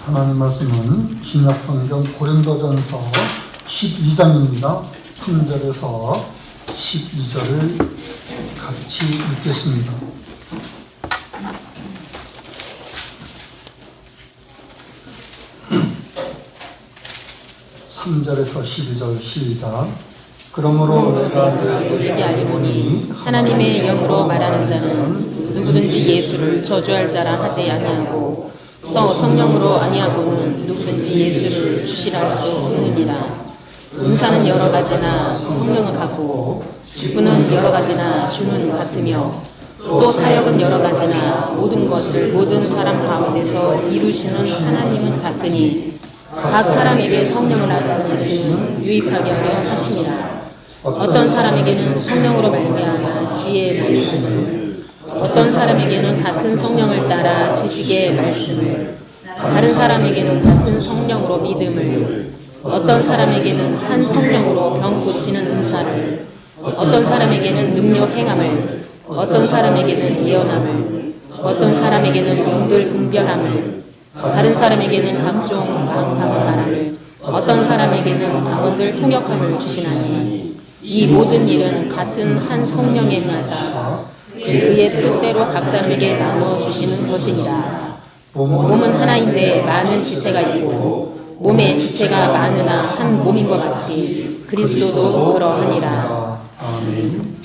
하나님 말씀은 신약성경 고린도전서 12장입니다. 3절에서 12절을 같이 읽겠습니다. 3절에서 12절 시작. 그러므로 내가 너희에게 알리노니 하나님의 영으로 말하는 자는 누구든지 예수를 저주할 자라 하지 아니하고 또 성령으로 아니하고는 누구든지 예수를 주시라 할 수 없느니라. 은사는 여러 가지나 성령은 같고 직분은 여러 가지나 주는 같으며 또 사역은 여러 가지나 모든 것을 모든 사람 가운데서 이루시는 하나님은 같으니 각 사람에게 성령을 나타내시는 유익하게 하려 하시니라. 어떤 사람에게는 성령으로 말미암아 지혜의 말씀을, 어떤 사람에게는 같은 성령을 따라 지식의 말씀을, 다른 사람에게는 같은 성령으로 믿음을, 어떤 사람에게는 한 성령으로 병 고치는 은사를, 어떤 사람에게는 능력 행함을, 어떤 사람에게는 예언함을, 어떤 사람에게는 영들 분별함을, 다른 사람에게는 각종 방언을 말함을, 어떤 사람에게는 방언들 통역함을 주시나니 이 모든 일은 같은 한 성령에 행하사 그의 뜻대로 각 사람에게 나누어 주시는 것이니라. 몸은 하나인데 많은 지체가 있고 몸의 지체가 많으나 한 몸인 것 같이 그리스도도 그러하니라. 아멘.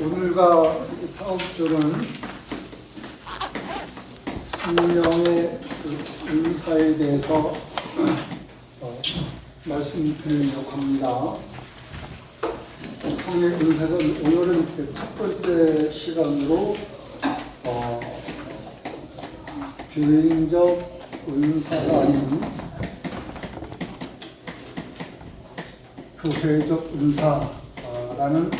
오늘과 다음 주는 성령의 은사에 대해서 말씀드리려고 합니다. 성령의 은사가 오늘은 첫 번째 시간으로 개인적 은사가 아닌 교회적 은사라는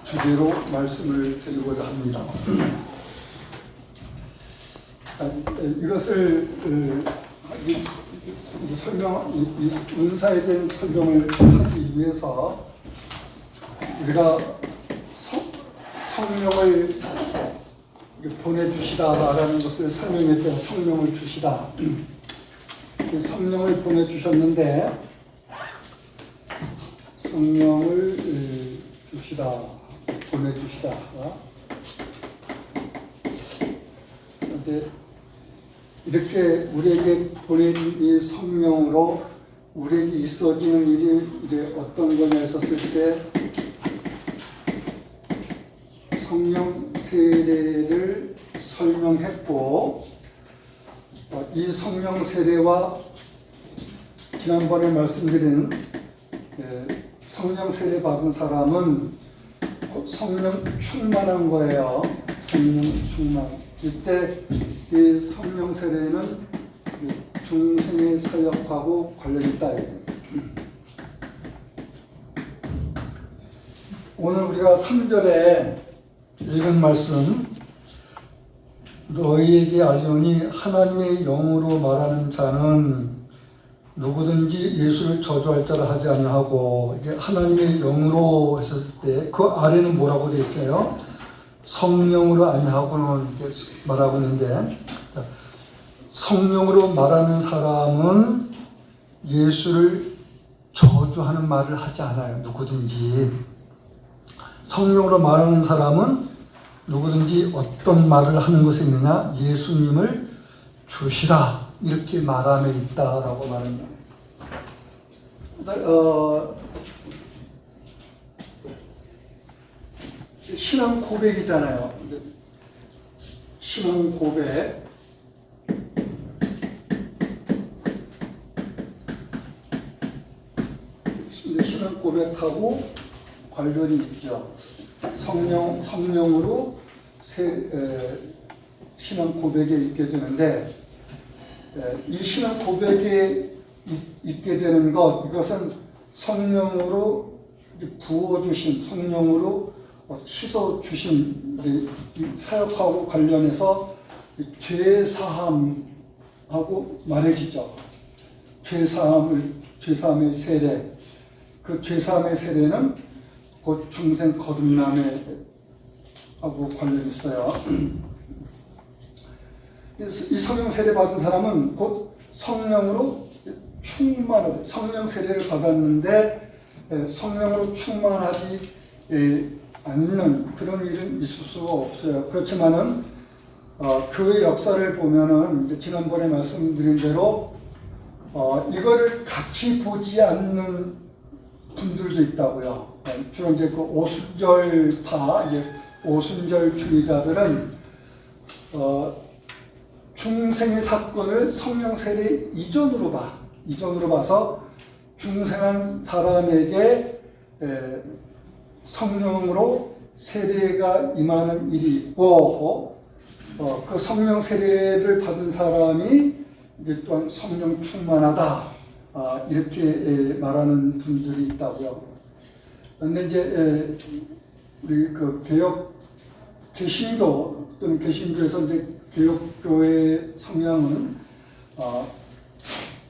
주제로 말씀을 드리고자 합니다. 이것을 이 은사에 대한 설명을 하기 위해서 우리가 성령을 보내주시다라는 것을 설명했죠. 성령을 주시다. 성령을 보내주셨는데 성령을 주시다, 보내주시다. 그런데 이렇게 우리에게 보낸 이 성령으로 우리에게 있어지는 일이 어떤 거냐 했었을 때 성령 세례를 설명했고 이 성령 세례와 지난번에 말씀드린 성령 세례 받은 사람은 곧 성령 충만한 거예요. 성령 충만. 이때 이 성령 세례는 중생의 사역하고 관련이 있다. 오늘 우리가 3절에 읽은 말씀, 너희에게 알리오니 하나님의 영으로 말하는 자는 누구든지 예수를 저주할 자라 하지 아니하고, 이게 하나님의 영으로 했었을 때 그 아래는 뭐라고 되어 있어요? 성령으로 아니하고는 말하고 있는데, 성령으로 말하는 사람은 예수를 저주하는 말을 하지 않아요. 누구든지. 성령으로 말하는 사람은 누구든지 어떤 말을 하는 것이 있느냐? 예수님을 주시라. 이렇게 말함에 있다라고 말합니다. 신앙 고백이잖아요. 신앙 고백. 신앙 고백하고 관련이 있죠. 성령으로 신앙 고백에 있게 되는데, 이 신앙 고백에 있게 되는 이것은 성령으로 부어주신, 성령으로 씻어주신 사역하고 관련해서 죄사함하고 말해지죠. 죄사함의 세례. 그 죄사함의 세례는 곧 중생 거듭남에 하고 관련 있어요. 이 성령 세례 받은 사람은 곧 성령으로 충만하다. 성령 세례를 받았는데 성령으로 충만하지 않는 그런 일은 있을 수가 없어요. 그렇지만은 교회 역사를 보면은 이제 지난번에 말씀드린 대로 이거를 같이 보지 않는 분들도 있다고요. 주로 이제 그 오순절파, 이제 오순절주의자들은 중생의 사건을 성령 세례 이전으로 봐서 중생한 사람에게 성령으로 세례가 임하는 일이 있고 그 성령 세례를 받은 사람이 이제 또한 성령 충만하다 이렇게 말하는 분들이 있다고요. 그런데 이제 우리 그 개신교 또는 개신교에서 이제 개혁교회의 성향은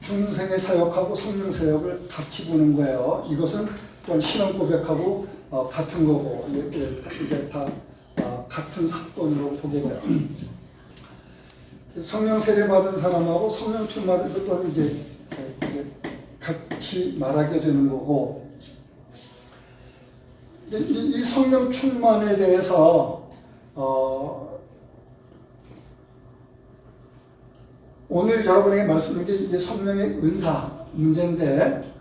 중생의 사역하고 성령 사역을 같이 보는 거예요. 이것은 또한 신앙 고백하고 같은 거고 이게 다 같은 사건으로 보게 돼요. 성령 세례 받은 사람하고 성령 충만을 또한 이제 같이 말하게 되는 거고, 이 성령 충만에 대해서 오늘 여러분에게 말씀드린 게 이게 성령의 은사 문제인데,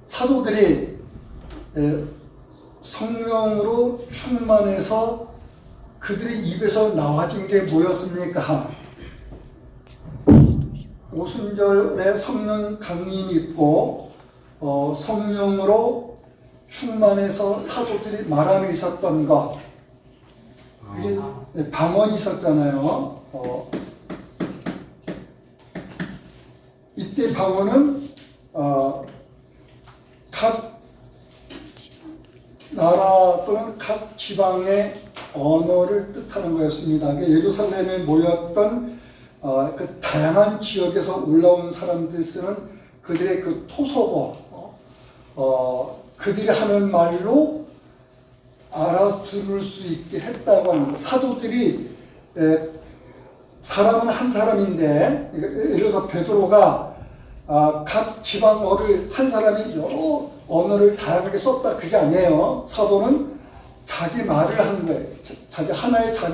사도들이 성령으로 충만해서 그들의 입에서 나와진 게 뭐였습니까? 오순절에 성령 강림이 있고 성령으로 충만해서 사도들이 말함이 있었던 것, 그게 방언이 있었잖아요. 이때 방언은 각 나라 또는 각 지방의 언어를 뜻하는 거였습니다. 예루살렘에 모였던 그 다양한 지역에서 올라온 사람들이 쓰는 그들의 그 토속어, 그들이 하는 말로 알아들을 수 있게 했다고 합니다. 사도들이 사람은 한 사람인데, 예를 들어서 베드로가 각 지방어를 한 사람이 여러 언어를 다양하게 썼다, 그게 아니에요. 사도는 자기 말을 한 거예요. 자기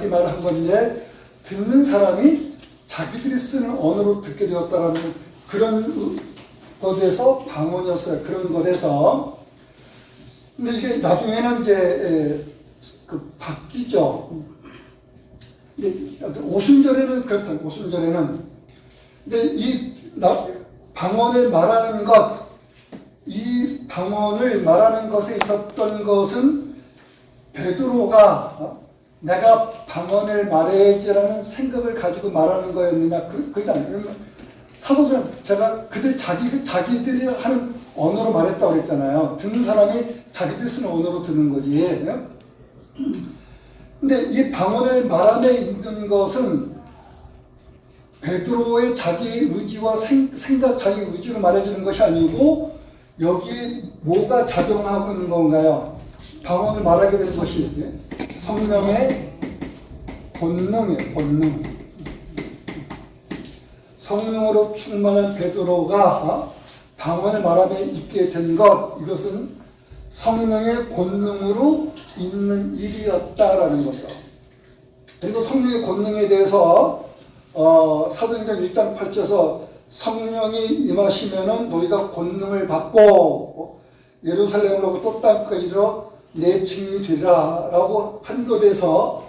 말을 한 건데, 듣는 사람이 자기들이 쓰는 언어로 듣게 되었다라는 그런 것에서 방언이었어요. 그런 것에서. 근데 이게 나중에는 이제 바뀌죠. 오순절에는 그렇다. 오순절에는. 근데 이 방언을 말하는 것, 이 방언을 말하는 것에 있었던 것은 베드로가 내가 방언을 말해야지라는 생각을 가지고 말하는 거였느냐, 그러지 않아요. 사도들은 제가 자기들이 하는 언어로 말했다고 그랬잖아요. 듣는 사람이 자기들 쓰는 언어로 듣는 거지. 근데 이 방언을 말함에 있는 것은 베드로의 자기 의지와 생각, 자기 의지로 말해주는 것이 아니고 여기에 뭐가 작용하고 있는 건가요? 방언을 말하게 되는 것이 성령의 본능이에요. 본능. 성령으로 충만한 베드로가 방언을 말함에 있게 된 것, 이것은 성령의 본능으로 있는 일이었다라는 거죠. 그리고 성령의 본능에 대해서 사도행전 1장 8절에서 성령이 임하시면은 너희가 권능을 받고 예루살렘으로부터 땅까지 이르러 내 증인이 되리라 라고 한 것에서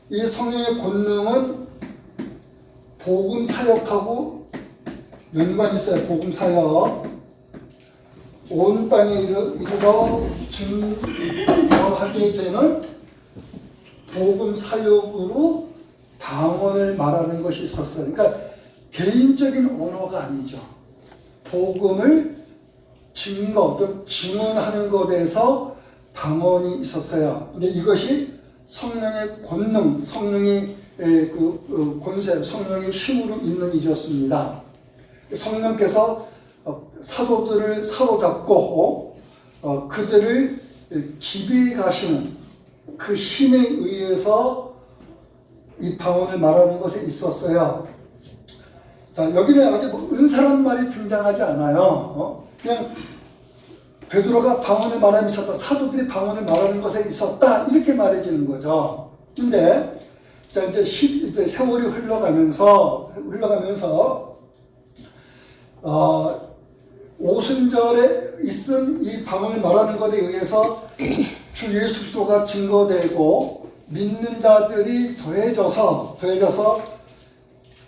이 성령의 권능은 복음 사역하고 연관이 있어요. 복음 사역. 온 땅에 이르러 증거하게 되는 복음 사역으로 방언을 말하는 것이 있었어요. 그러니까 개인적인 언어가 아니죠. 복음을 또 증언하는 것에서 방언이 있었어요. 근데 이것이 성령의 권능, 성령의 권세, 성령의 힘으로 있는 일이었습니다. 성령께서 사도들을 사로잡고 그들을 지배해 가시는 그 힘에 의해서 이 방언을 말하는 것에 있었어요. 자, 여기는 아직 은사란 말이 등장하지 않아요. 그냥 베드로가 방언을 말하면 있었다, 사도들이 방언을 말하는 것에 있었다, 이렇게 말해지는 거죠. 근데 자, 이제 세월이 흘러가면서 오순절에 있은 이 방언을 말하는 것에 의해서 주 예수 그리스도가 증거되고 믿는 자들이 더해져서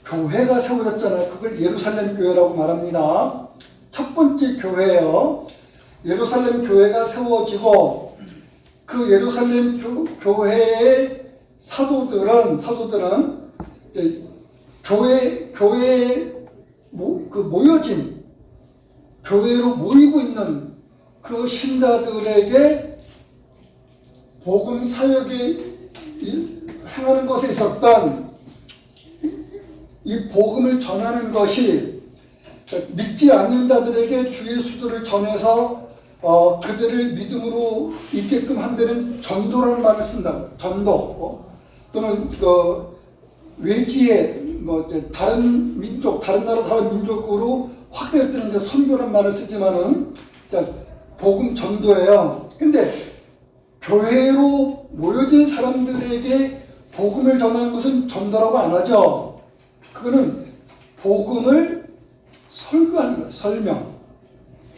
교회가 세워졌잖아요. 그걸 예루살렘 교회라고 말합니다. 첫 번째 교회예요. 예루살렘 교회가 세워지고 그 예루살렘 교회의 사도들은 이제 교회에 모여진, 교회로 모이고 있는 그 신자들에게 복음 사역에 행하는 것에 있었던 이 복음을 전하는 것이 믿지 않는 자들에게 주 예수를 전해서 그들을 믿음으로 있게끔 한다는 전도라는 말을 쓴다. 전도. 또는 외지에 다른 민족, 다른 나라, 다른 민족으로 확대할 때는 이제 선교라는 말을 쓰지만은 복음 전도예요. 근데 교회로 모여진 사람들에게 복음을 전하는 것은 전도라고 안 하죠. 그거는 복음을 설교하는 거예요. 설명.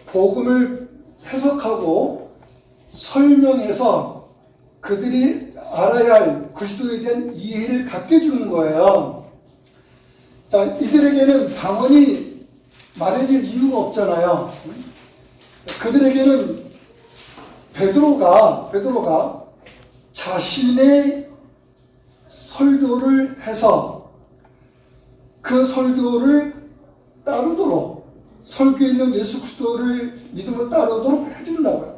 복음을 해석하고 설명해서 그들이 알아야 할 그리스도에 대한 이해를 갖게 해주는 거예요. 자, 이들에게는 방언이 말해질 이유가 없잖아요. 그들에게는 베드로가 자신의 설교를 해서 그 설교를 따르도록, 설교에 있는 예수 그리스도를 믿음으로 따르도록 해준다고요.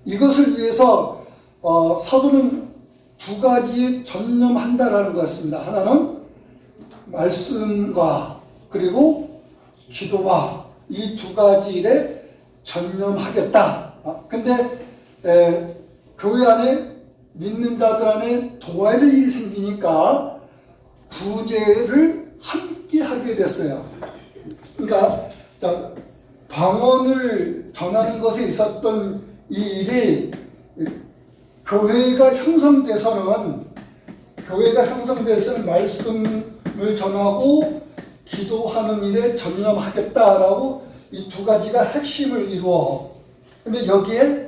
이것을 위해서 사도는 두 가지에 전념한다라는 것입니다. 하나는 말씀과 그리고 기도와 이 두 가지 일에 전념하겠다. 근데 교회 안에 믿는 자들 안에 도와야 일이 생기니까 구제를 함께 하게 됐어요. 그러니까 방언을 전하는 것에 있었던 이 일이 교회가 형성돼서는 말씀을 전하고 기도하는 일에 전념하겠다라고 이 두 가지가 핵심을 이루어. 근데 여기에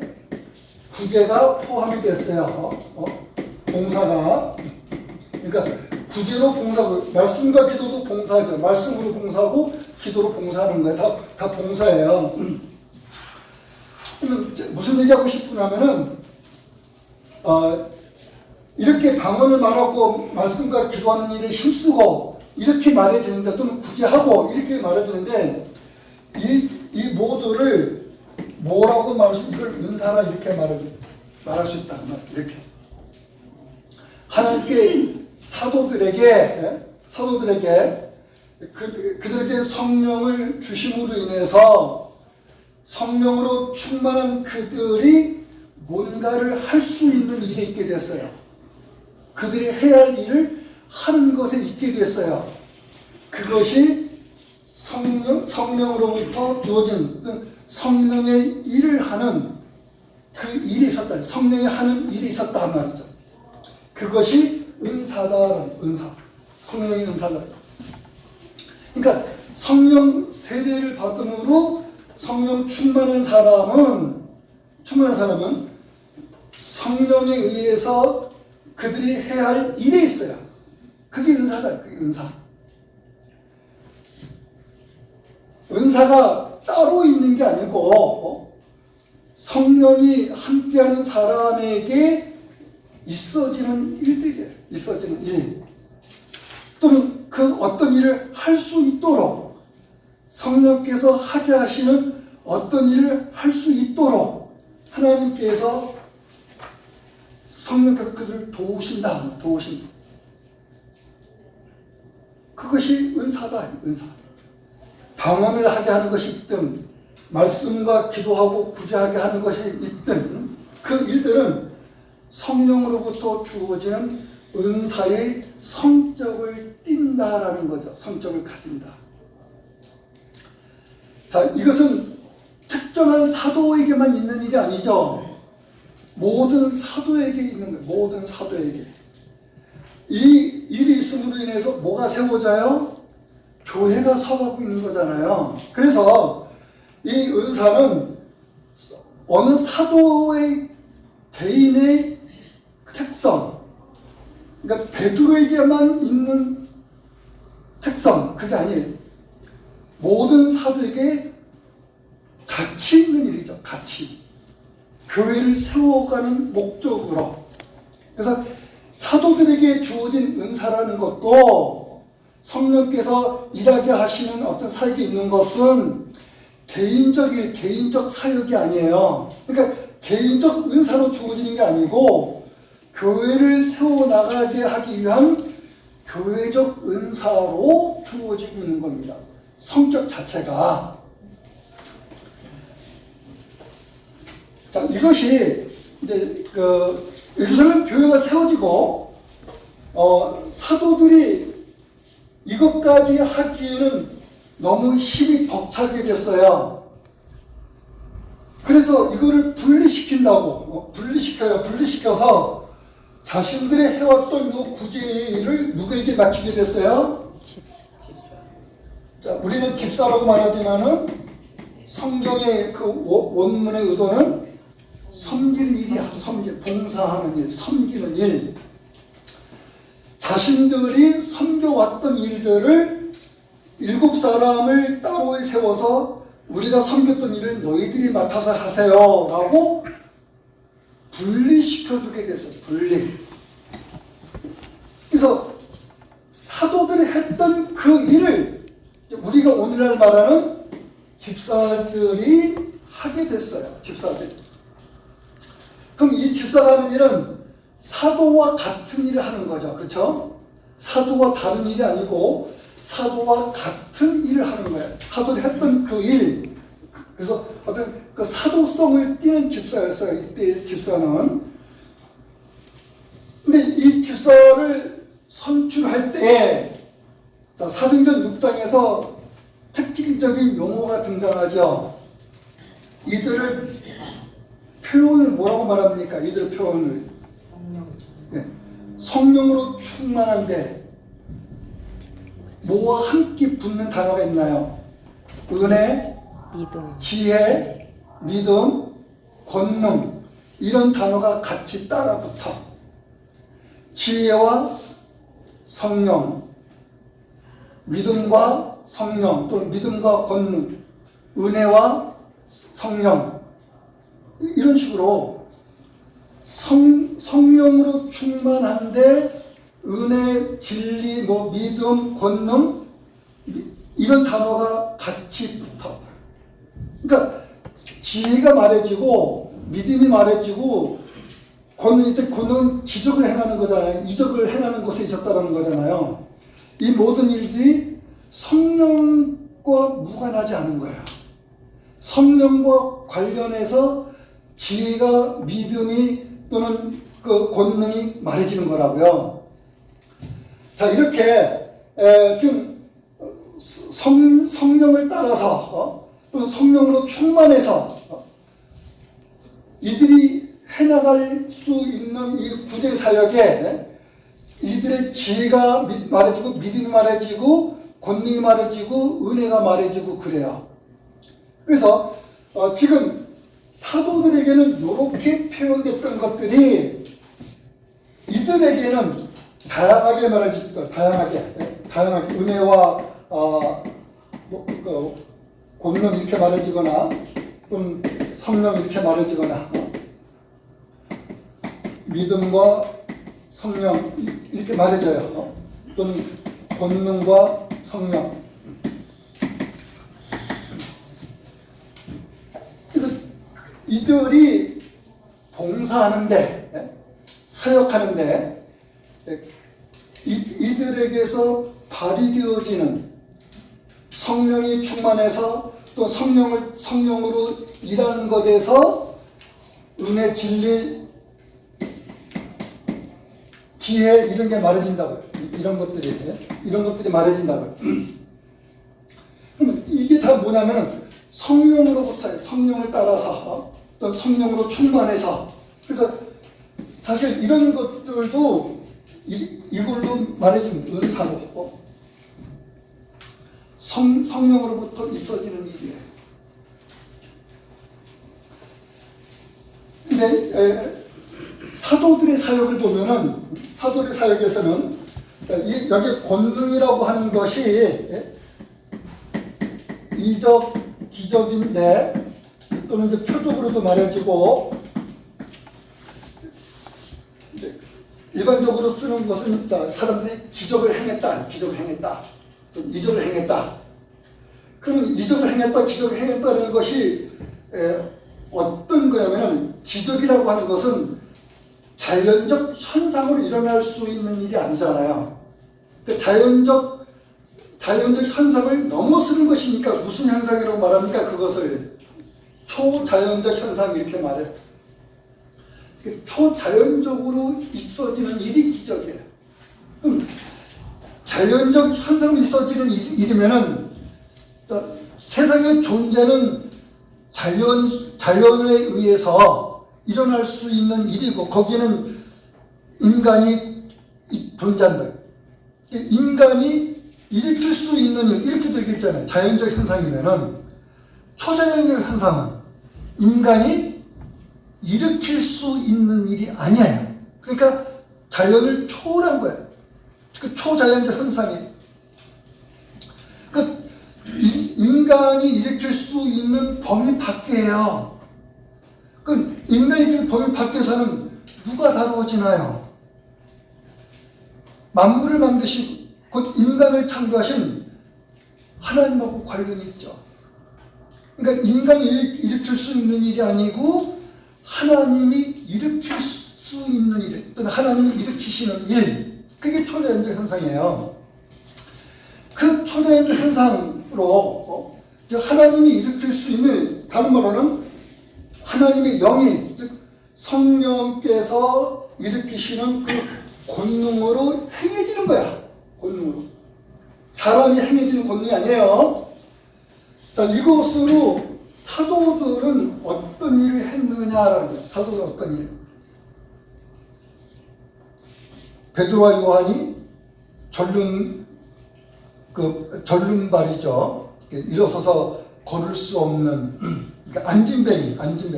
구제가 포함이 됐어요. 봉사가. 그러니까 구제로 봉사고, 말씀과 기도도 봉사죠. 말씀으로 봉사고 기도로 봉사하는 거예요. 다 봉사예요. 무슨 얘기하고 싶으냐면은 이렇게 방언을 말하고 말씀과 기도하는 일에 힘쓰고 이렇게 말해지는데, 또는 구제하고 이렇게 말해지는데, 이 모두를 뭐라고 말할 수, 이걸 은사라 이렇게 말할 수 있다. 이렇게 하나님께 사도들에게 그들에게 성령을 주심으로 인해서 성령으로 충만한 그들이 뭔가를 할 수 있는 일에 있게 됐어요. 그들이 해야 할 일을 하는 것에 있게 됐어요. 그것이 성령으로부터 주어진 성령의 일을 하는 그 일이 있었다. 성령이 하는 일이 있었다 말이죠. 그것이 은사다라는, 은사. 성령의 은사다. 그러니까 성령 세례를 받음으로 성령 충만한 사람은 성령에 의해서 그들이 해야 할 일이 있어요. 그게 은사다. 그게 은사. 은사가 따로 있는 게 아니고 성령이 함께하는 사람에게 있어지는 일들이에요. 있어지는 일. 또는 그 어떤 일을 할 수 있도록 성령께서 하게 하시는 어떤 일을 할 수 있도록 하나님께서 성령께서 그들을 도우신다. 그것이 은사다. 은사. 방언을 하게 하는 것이 있든 말씀과 기도하고 구제하게 하는 것이 있든 그 일들은 성령으로부터 주어지는 은사의 성격을 띈다라는 거죠. 성격을 가진다. 자, 이것은 특정한 사도에게만 있는 일이 아니죠. 모든 사도에게 있는 거예요. 모든 사도에게. 이 일이 있음으로 인해서 뭐가 세워져요? 교회가 서가고 있는 거잖아요. 그래서 이 은사는 어느 사도의 개인의 특성, 그러니까 베드로에게만 있는 특성, 그게 아니에요. 모든 사도에게 같이 있는 일이죠. 같이. 교회를 세워가는 목적으로. 그래서 사도들에게 주어진 은사라는 것도 성령께서 일하게 하시는 어떤 사역이 있는 것은 개인적 사역이 아니에요. 그러니까 개인적 은사로 주어지는 게 아니고 교회를 세워나가게 하기 위한 교회적 은사로 주어지고 있는 겁니다. 성격 자체가. 자, 이것이 이제 예루살렘 교회가 세워지고 사도들이 이것까지 하기에는 너무 힘이 벅차게 됐어요. 그래서 이거를 분리시켜서 자신들이 해왔던 이 구제를 누구에게 맡기게 됐어요? 집사. 자, 우리는 집사라고 말하지만은 성경의 그 원문의 의도는 섬기는 일이야. 봉사하는 일, 섬기는 일. 자신들이 섬겨왔던 일들을 7사람을 따로 세워서 우리가 섬겼던 일을 너희들이 맡아서 하세요 라고 분리시켜주게 됐어요. 분리. 그래서 사도들이 했던 그 일을 우리가 오늘날 말하는 집사들이 하게 됐어요. 집사들. 그럼 이 집사가 하는 일은 사도와 같은 일을 하는 거죠. 그렇죠? 사도와 다른 일이 아니고 사도와 같은 일을 하는 거예요. 사도들이 했던 그 일. 그래서 어떤 그 사도성을 띠는 집사였어요. 이때 집사는. 근데 이 집사를 선출할 때 사도행전 6장에서 특징적인 용어가 등장하죠. 이들을 표현을 뭐라고 말합니까? 이들 표현을 성령으로 충만한데 뭐와 함께 붙는 단어가 있나요? 은혜, 믿음, 지혜, 믿음, 권능 이런 단어가 같이 따라붙어. 지혜와 성령, 믿음과 성령 또는 믿음과 권능, 은혜와 성령 이런 식으로 성령으로 충만한데 은혜, 진리, 믿음, 권능 이런 단어가 같이 붙어. 그러니까 지혜가 말해지고 믿음이 말해지고 권능일 때 권능은 기적을 행하는 거잖아요. 이적을 행하는 곳에 있었다는 거잖아요. 이 모든 일들이 성령과 무관하지 않은 거예요. 성령과 관련해서 지혜가 믿음이 또는 그 권능이 말해지는 거라고요. 자, 이렇게 지금 성령을 따라서 또는 성령으로 충만해서 이들이 해나갈 수 있는 이 구제 사역에 이들의 지혜가 말해지고 믿음이 말해지고 권능이 말해지고 은혜가 말해지고 그래요. 그래서 지금 사도들에게는 이렇게 표현됐던 것들이 이들에게는 다양하게 말해지고 다양하게 은혜와 권능 이렇게 말해지거나 또는 성령 이렇게 말해지거나 믿음과 성령 이렇게 말해져요. 또는 권능과 성령. 그래서 이들이 봉사하는데 사역하는데 이들에게서 발휘되어지는 성령이 충만해서 또 성령으로 일하는 것에서 은혜, 진리, 지혜 이런 게 말해진다고요. 이런 것들이 말해진다고요. 그러면 이게 다 뭐냐면 성령으로부터요. 성령을 따라서 또 성령으로 충만해서. 그래서 사실 이런 것들도 이걸로 말해준 은사로 성령으로부터 있어지는 일이에요. 근데 사도들의 사역을 보면은 사도들의 사역에서는 여기 권능이라고 하는 것이 이적, 기적인데 또는 이제 표적으로도 말해지고 일반적으로 쓰는 것은 사람들이 기적을 행했다, 이적을 행했다. 그러면 이적을 행했다, 기적을 행했다는 것이 어떤 거냐면 기적이라고 하는 것은 자연적 현상으로 일어날 수 있는 일이 아니잖아요. 그러니까 자연적 현상을 넘어서는 것이니까 무슨 현상이라고 말합니까? 그것을 초자연적 현상 이렇게 말해요. 초자연적으로 있어지는 일이 기적이에요. 그럼 자연적 현상으로 있어지는 일이면은 세상의 존재는 자연에 의해서 일어날 수 있는 일이고 거기는 인간이 존재한다. 인간이 일으킬 수 있는 일 이렇게 되겠잖아요. 자연적 현상이면은 초자연적 현상은 인간이 일으킬 수 있는 일이 아니에요. 그러니까 자연을 초월한 거예요. 그 초자연적 현상이에요. 그 인간이 일으킬 수 있는 범위 밖이에요. 그 인간이 일으킬 범위 밖에서는 누가 다루어지나요? 만물을 만드시고 곧 인간을 창조하신 하나님하고 관련이 있죠. 그러니까 인간이 일으킬 수 있는 일이 아니고 하나님이 일으킬 수 있는 일 또는 하나님이 일으키시는 일, 그게 초자연적 현상이에요. 그 초자연적 현상으로 하나님이 일으킬 수 있는, 다른 말로는 하나님의 영이 즉 성령께서 일으키시는 그 권능으로 행해지는 거야. 권능으로. 사람이 행해지는 권능이 아니에요. 자, 이것으로 사도들은 어떤 일을 했느냐라는 거예요. 사도들은 어떤 일. 베드로와 요한이 전륜발이죠. 일어서서 걸을 수 없는, 그러니까 안진뱅이,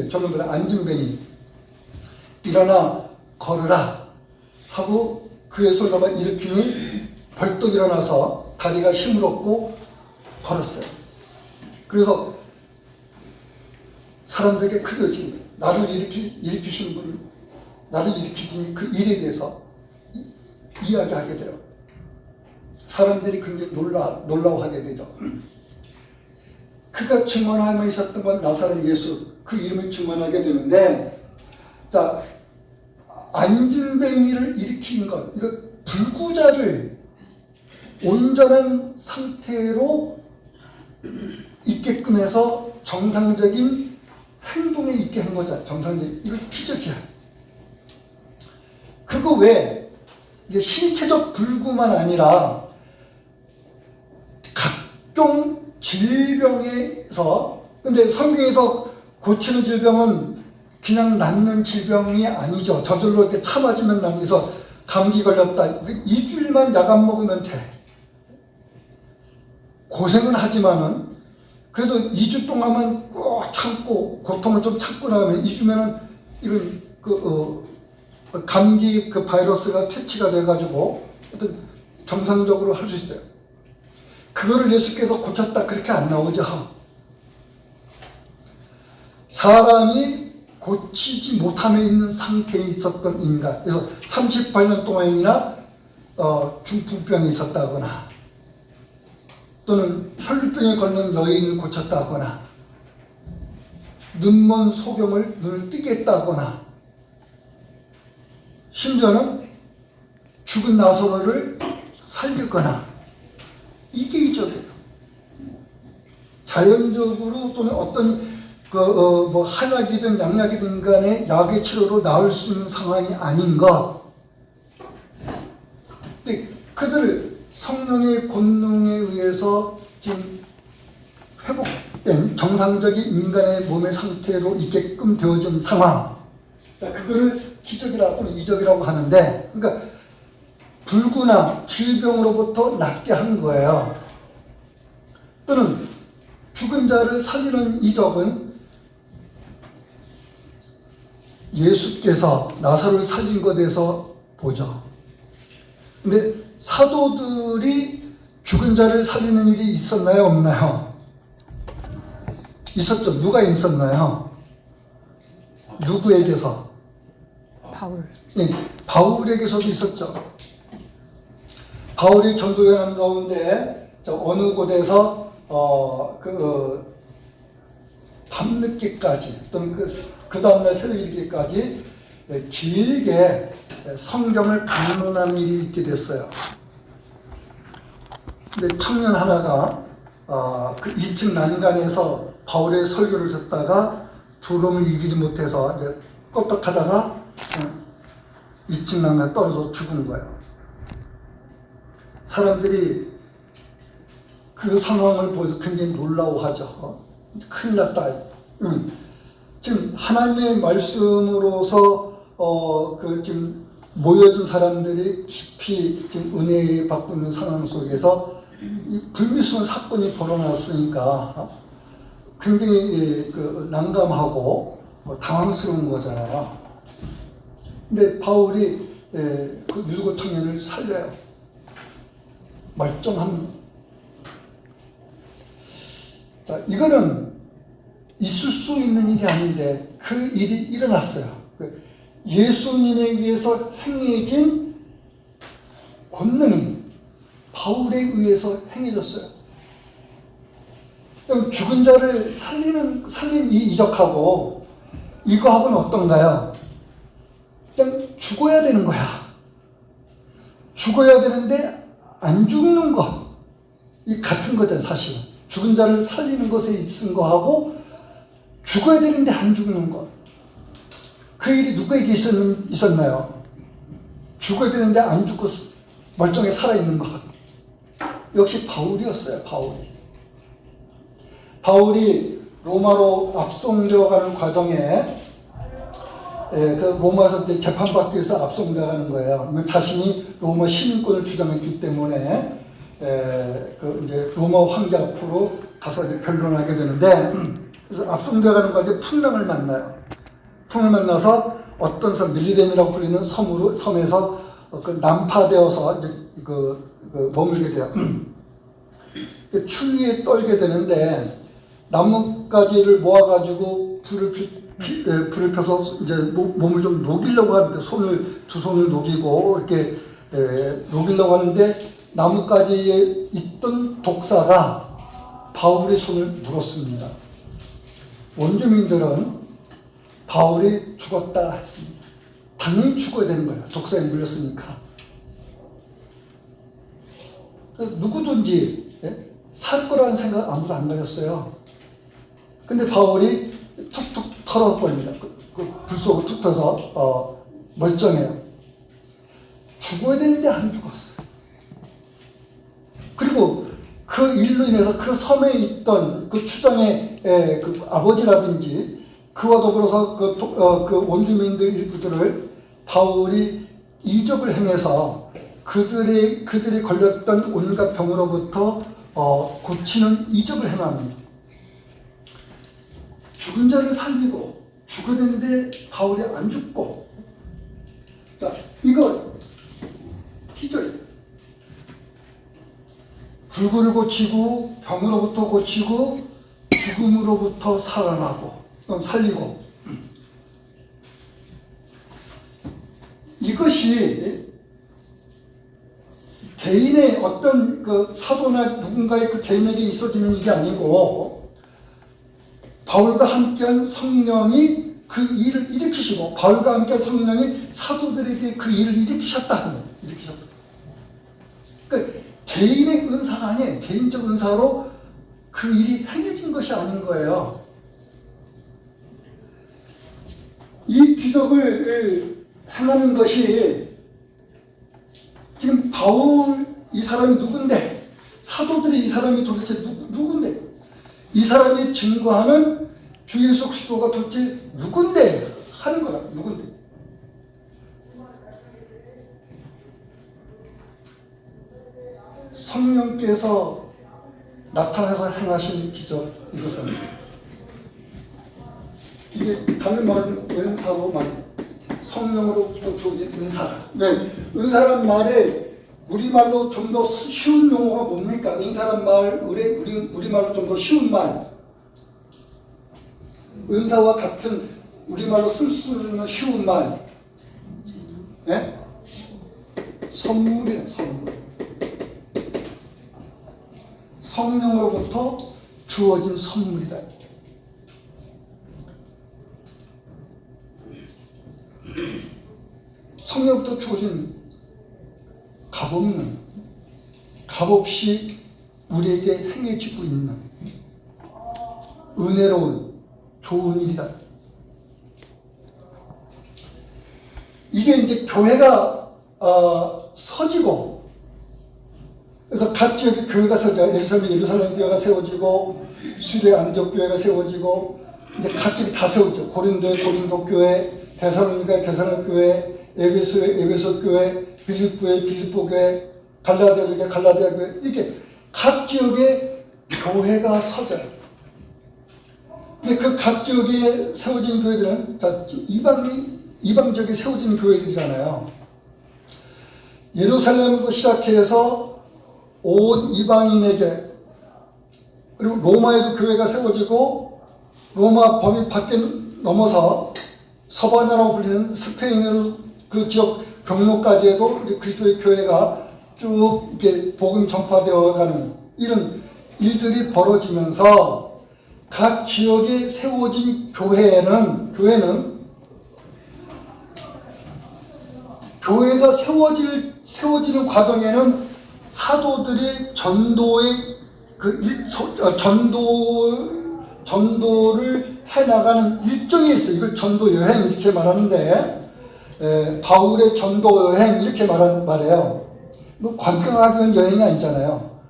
전륜발 안진뱅이. 일어나 걸으라 하고 그의 손을 일으키니 벌떡 일어나서 다리가 힘을 얻고 걸었어요. 그래서 사람들에게 크게 외치는 거예요. 나를 일으키신 분, 나를 일으키신 그 일에 대해서 이야기하게 돼요. 사람들이 굉장히 놀라워하게 되죠. 그가 증언하며 있었던 건 나사렛 예수, 그 이름을 증언하게 되는데, 자, 안진뱅이를 일으킨 것, 이거 불구자를 온전한 상태로 있게끔 해서 정상적인 행동에 있게 한 거죠. 정상적인, 이거 기적이야. 그거 외에 이게 신체적 불구만 아니라 각종 질병에서, 근데 성경에서 고치는 질병은 그냥 낫는 질병이 아니죠. 저절로 이렇게 차 맞으면 낫어서 감기 걸렸다. 2주일만 약 안 먹으면 돼. 고생은 하지만은 그래도 2주 동안만 꼭 참고 고통을 좀 참고 나가면 2주면은 이건 감기 그 바이러스가 퇴치가 돼가지고 어떤 정상적으로 할 수 있어요. 그거를 예수께서 고쳤다 그렇게 안 나오죠. 사람이 고치지 못함에 있는 상태에 있었던 인간, 그래서 38년 동안이나 중풍병이 있었다거나 또는 혈류병에 걸린 여인을 고쳤다거나 눈먼 소경을 눈을 뜨게 했다거나 심지어는 죽은 나사로를 살리거나, 이게 이적이에요. 자연적으로 또는 어떤 뭐 한약이든 양약이든 간에 약의 치료로 나을 수 있는 상황이 아닌 것. 근데 그들 성령의 권능에 의해서 지금 회복된 정상적인 인간의 몸의 상태로 있게끔 되어진 상황. 그거를 기적이라 또는 이적이라고 하는데, 그러니까 불구나 질병으로부터 낫게 한 거예요. 또는 죽은 자를 살리는 이적은 예수께서 나사로를 살린 것에서 보죠. 근데 사도들이 죽은 자를 살리는 일이 있었나요, 없나요? 있었죠. 누가 있었나요? 누구에게서? 바울. 네, 바울에게서도 있었죠. 바울이 전도 여행 가운데 어느 곳에서 밤늦게까지 또는 그 다음날 새벽 이르기까지 길게 성경을 강론하는 일이 있게 됐어요. 근데 청년 하나가 그 2층 난간에서 바울의 설교를 듣다가 두려움을 이기지 못해서 이제 껐떡하다가 2층 난간에 떨어져 죽은 거예요. 사람들이 그 상황을 보면서 굉장히 놀라워하죠. 큰일 났다. 지금 하나님의 말씀으로서 지금 모여든 사람들이 깊이 지금 은혜 받고 있는 상황 속에서 이 불미스러운 사건이 벌어났으니까 굉장히 난감하고 당황스러운 거잖아요. 근데 바울이 그 유고 청년을 살려요. 멀쩡합니다. 자, 이거는 있을 수 있는 일이 아닌데 그 일이 일어났어요. 예수님에 의해서 행해진 권능이 바울에 의해서 행해졌어요. 죽은 자를 살린 이 이적하고 이거하고는 어떤가요? 그냥 죽어야 되는 거야. 죽어야 되는데 안 죽는 것. 이 같은 거잖아요, 사실은. 죽은 자를 살리는 것에 있은 거하고 죽어야 되는데 안 죽는 것. 그 일이 누구에게 있었나요? 죽어야 되는데 안 죽고 멀쩡히 살아있는 것. 역시 바울이었어요, 바울이 로마로 압송되어가는 과정에 그 로마에서 이제 재판받기 위해서 압송되어가는 거예요. 자신이 로마 시민권을 주장했기 때문에 이제 로마 황제 앞으로 가서 이제 변론하게 되는데, 그래서 압송되어가는 과정에 풍랑을 만나요. 풍을 만나서 어떤 섬, 밀리뎀이라고 불리는 섬에서 난파되어서 이제 머물게 돼요. 추위에 떨게 되는데 나뭇가지를 모아가지고 불을 펴서 이제 몸을 좀 녹이려고 하는데 두 손을 녹이고 이렇게 녹이려고 하는데 나뭇가지에 있던 독사가 바울의 손을 물었습니다. 원주민들은 바울이 죽었다 했습니다. 당연히 죽어야 되는 거예요. 독사에 물렸으니까. 누구든지 살 거라는 생각 아무도 안 가졌어요. 근데 바울이 툭툭 털어버립니다. 불 속으로 툭 터서 멀쩡해요. 죽어야 되는데 안 죽었어요. 그리고 그 일로 인해서 그 섬에 있던 그 추장의 그 아버지라든지 그와 더불어서 그 원주민들 일부들을 바울이 이적을 행해서 그들이 걸렸던 온갖 병으로부터 고치는 이적을 행합니다. 죽은 자를 살리고 죽었는데 바울이 안 죽고. 자, 이거 기절이에요. 불구를 고치고 병으로부터 고치고 죽음으로부터 살아나고 살리고. 이것이 개인의 어떤 그 사도나 누군가의 그 개인에게 있어지는 일이 아니고 바울과 함께한 성령이 그 일을 일으키시고 바울과 함께한 성령이 사도들에게 그 일을 일으키셨다. 그러니까 개인의 은사가 아니에요. 개인적 은사로 그 일이 행해진 것이 아닌 거예요. 이 기적을 행하는 것이 지금 바울 이 사람이 누군데, 사도들이 이 사람이 도대체 누군데, 이 사람이 증거하는 주 예수 그리스도가 도대체 누군데 하는 거라. 누군데. 성령께서 나타나서 행하신 기적, 이것은 이게 다른 말은 은사로 말, 성령으로부터 주어진 은사다. 왜? 은사란 말에 우리말로 좀 더 쉬운 용어가 뭡니까? 은사란 말, 우리말로 좀 더 쉬운 말, 은사와 같은 우리말로 쓸 수 있는 쉬운 말, 네? 선물이네, 선물. 성령으로부터 주어진 선물이다. 성령부터 주어진 값없는, 값없이 우리에게 행해지고 있는 은혜로운 좋은 일이다. 이게 이제 교회가 서지고, 그래서 각 지역에 교회가 서져, 예루살렘 교회가 세워지고, 수레 안디옥 교회가 세워지고, 이제 각 지역에 다 세워져. 고린도에 고린도 교회, 데살로니가에 데살로니가 교회, 에베소에 에베소 교회, 빌립보에 빌립보 교회, 갈라디아 지역에 갈라디아 교회, 이렇게 각 지역에 교회가 서져요. 근데 그 각 지역에 세워진 교회들은 이방 지역에 세워진 교회들이잖아요. 예루살렘부터 시작해서 온 이방인에게, 그리고 로마에도 교회가 세워지고, 로마 범위 밖에 넘어서 서바나라고 불리는 스페인으로 그 지역 경로까지에도 그리스도의 교회가 쭉 이렇게 복음 전파되어 가는 이런 일들이 벌어지면서 각 지역에 세워진 교회는 교회가 세워지는 과정에는 사도들이 전도를 해나가는 일정이 있어요. 이걸 전도 여행 이렇게 말하는데, 바울의 전도 여행 이렇게 말해요. 뭐 관광하기 위한 여행이 아니잖아요.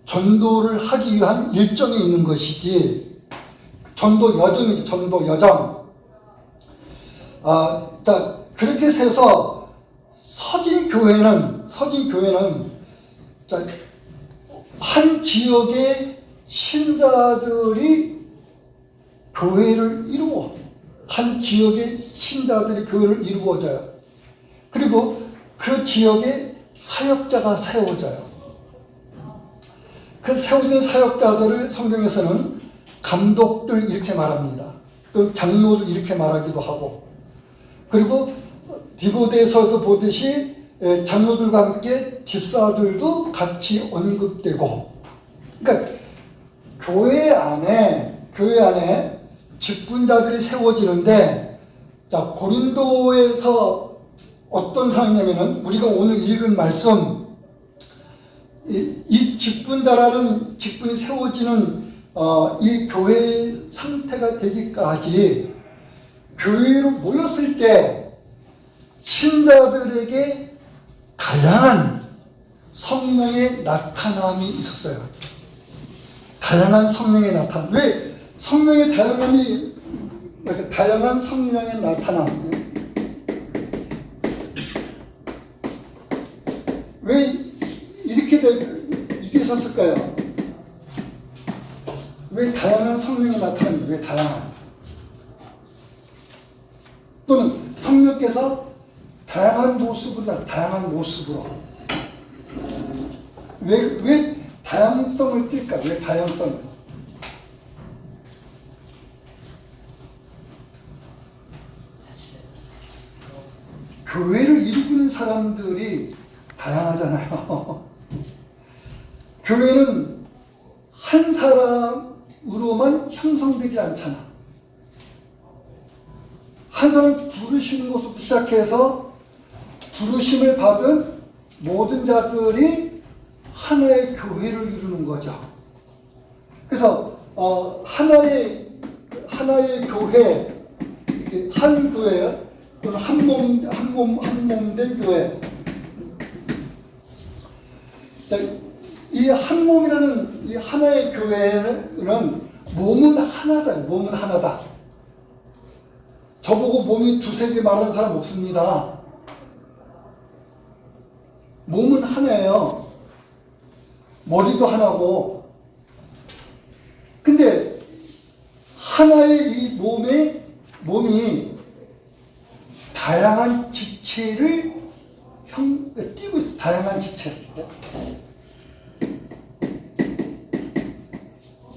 전도를 하기 위한 일정이 있는 것이지, 전도 여정이지, 전도 여정. 자, 그렇게 해서 서진 교회는 자, 한 지역의 신자들이 교회를 이루어, 한 지역의 신자들이 교회를 이루어져요. 그리고 그 지역에 사역자가 세워져요. 그 세워진 사역자들을 성경에서는 감독들 이렇게 말합니다. 또 장로들 이렇게 말하기도 하고, 그리고 디모데에서도 보듯이 장로들과 함께 집사들도 같이 언급되고, 그러니까 교회 안에 직분자들이 세워지는데, 자, 고린도에서 어떤 상황이냐면은 우리가 오늘 읽은 말씀, 이 직분자라는 직분이 세워지는 이 교회의 상태가 되기까지 교회로 모였을 때 신자들에게 다양한 성령의 나타남이 있었어요. 다양한 성령의 나타남. 왜 성령의 다양한 성령의 나타남? 왜 이렇게 있었을까요? 왜 다양한 성령의 나타남이? 왜 다양한? 또는 성령께서 다양한 모습으로 왜 다양성을 띨까? 왜 다양성을? 교회를 이루고 있는 사람들이 다양하잖아요. 교회는 한 사람으로만 형성되지 않잖아. 한 사람 부르시는 것부터 시작해서 부르심을 받은 모든 자들이 하나의 교회를 이루는 거죠. 그래서 하나의 교회, 한 교회 또는 한 몸 된 교회. 자, 이 한 몸이라는 이 하나의 교회는 몸은 하나다. 몸은 하나다. 저보고 몸이 두세 개 말하는 사람 없습니다. 몸은 하나예요. 머리도 하나고. 근데 하나의 이 몸이 다양한 지체를 띄고 있어. 다양한 지체.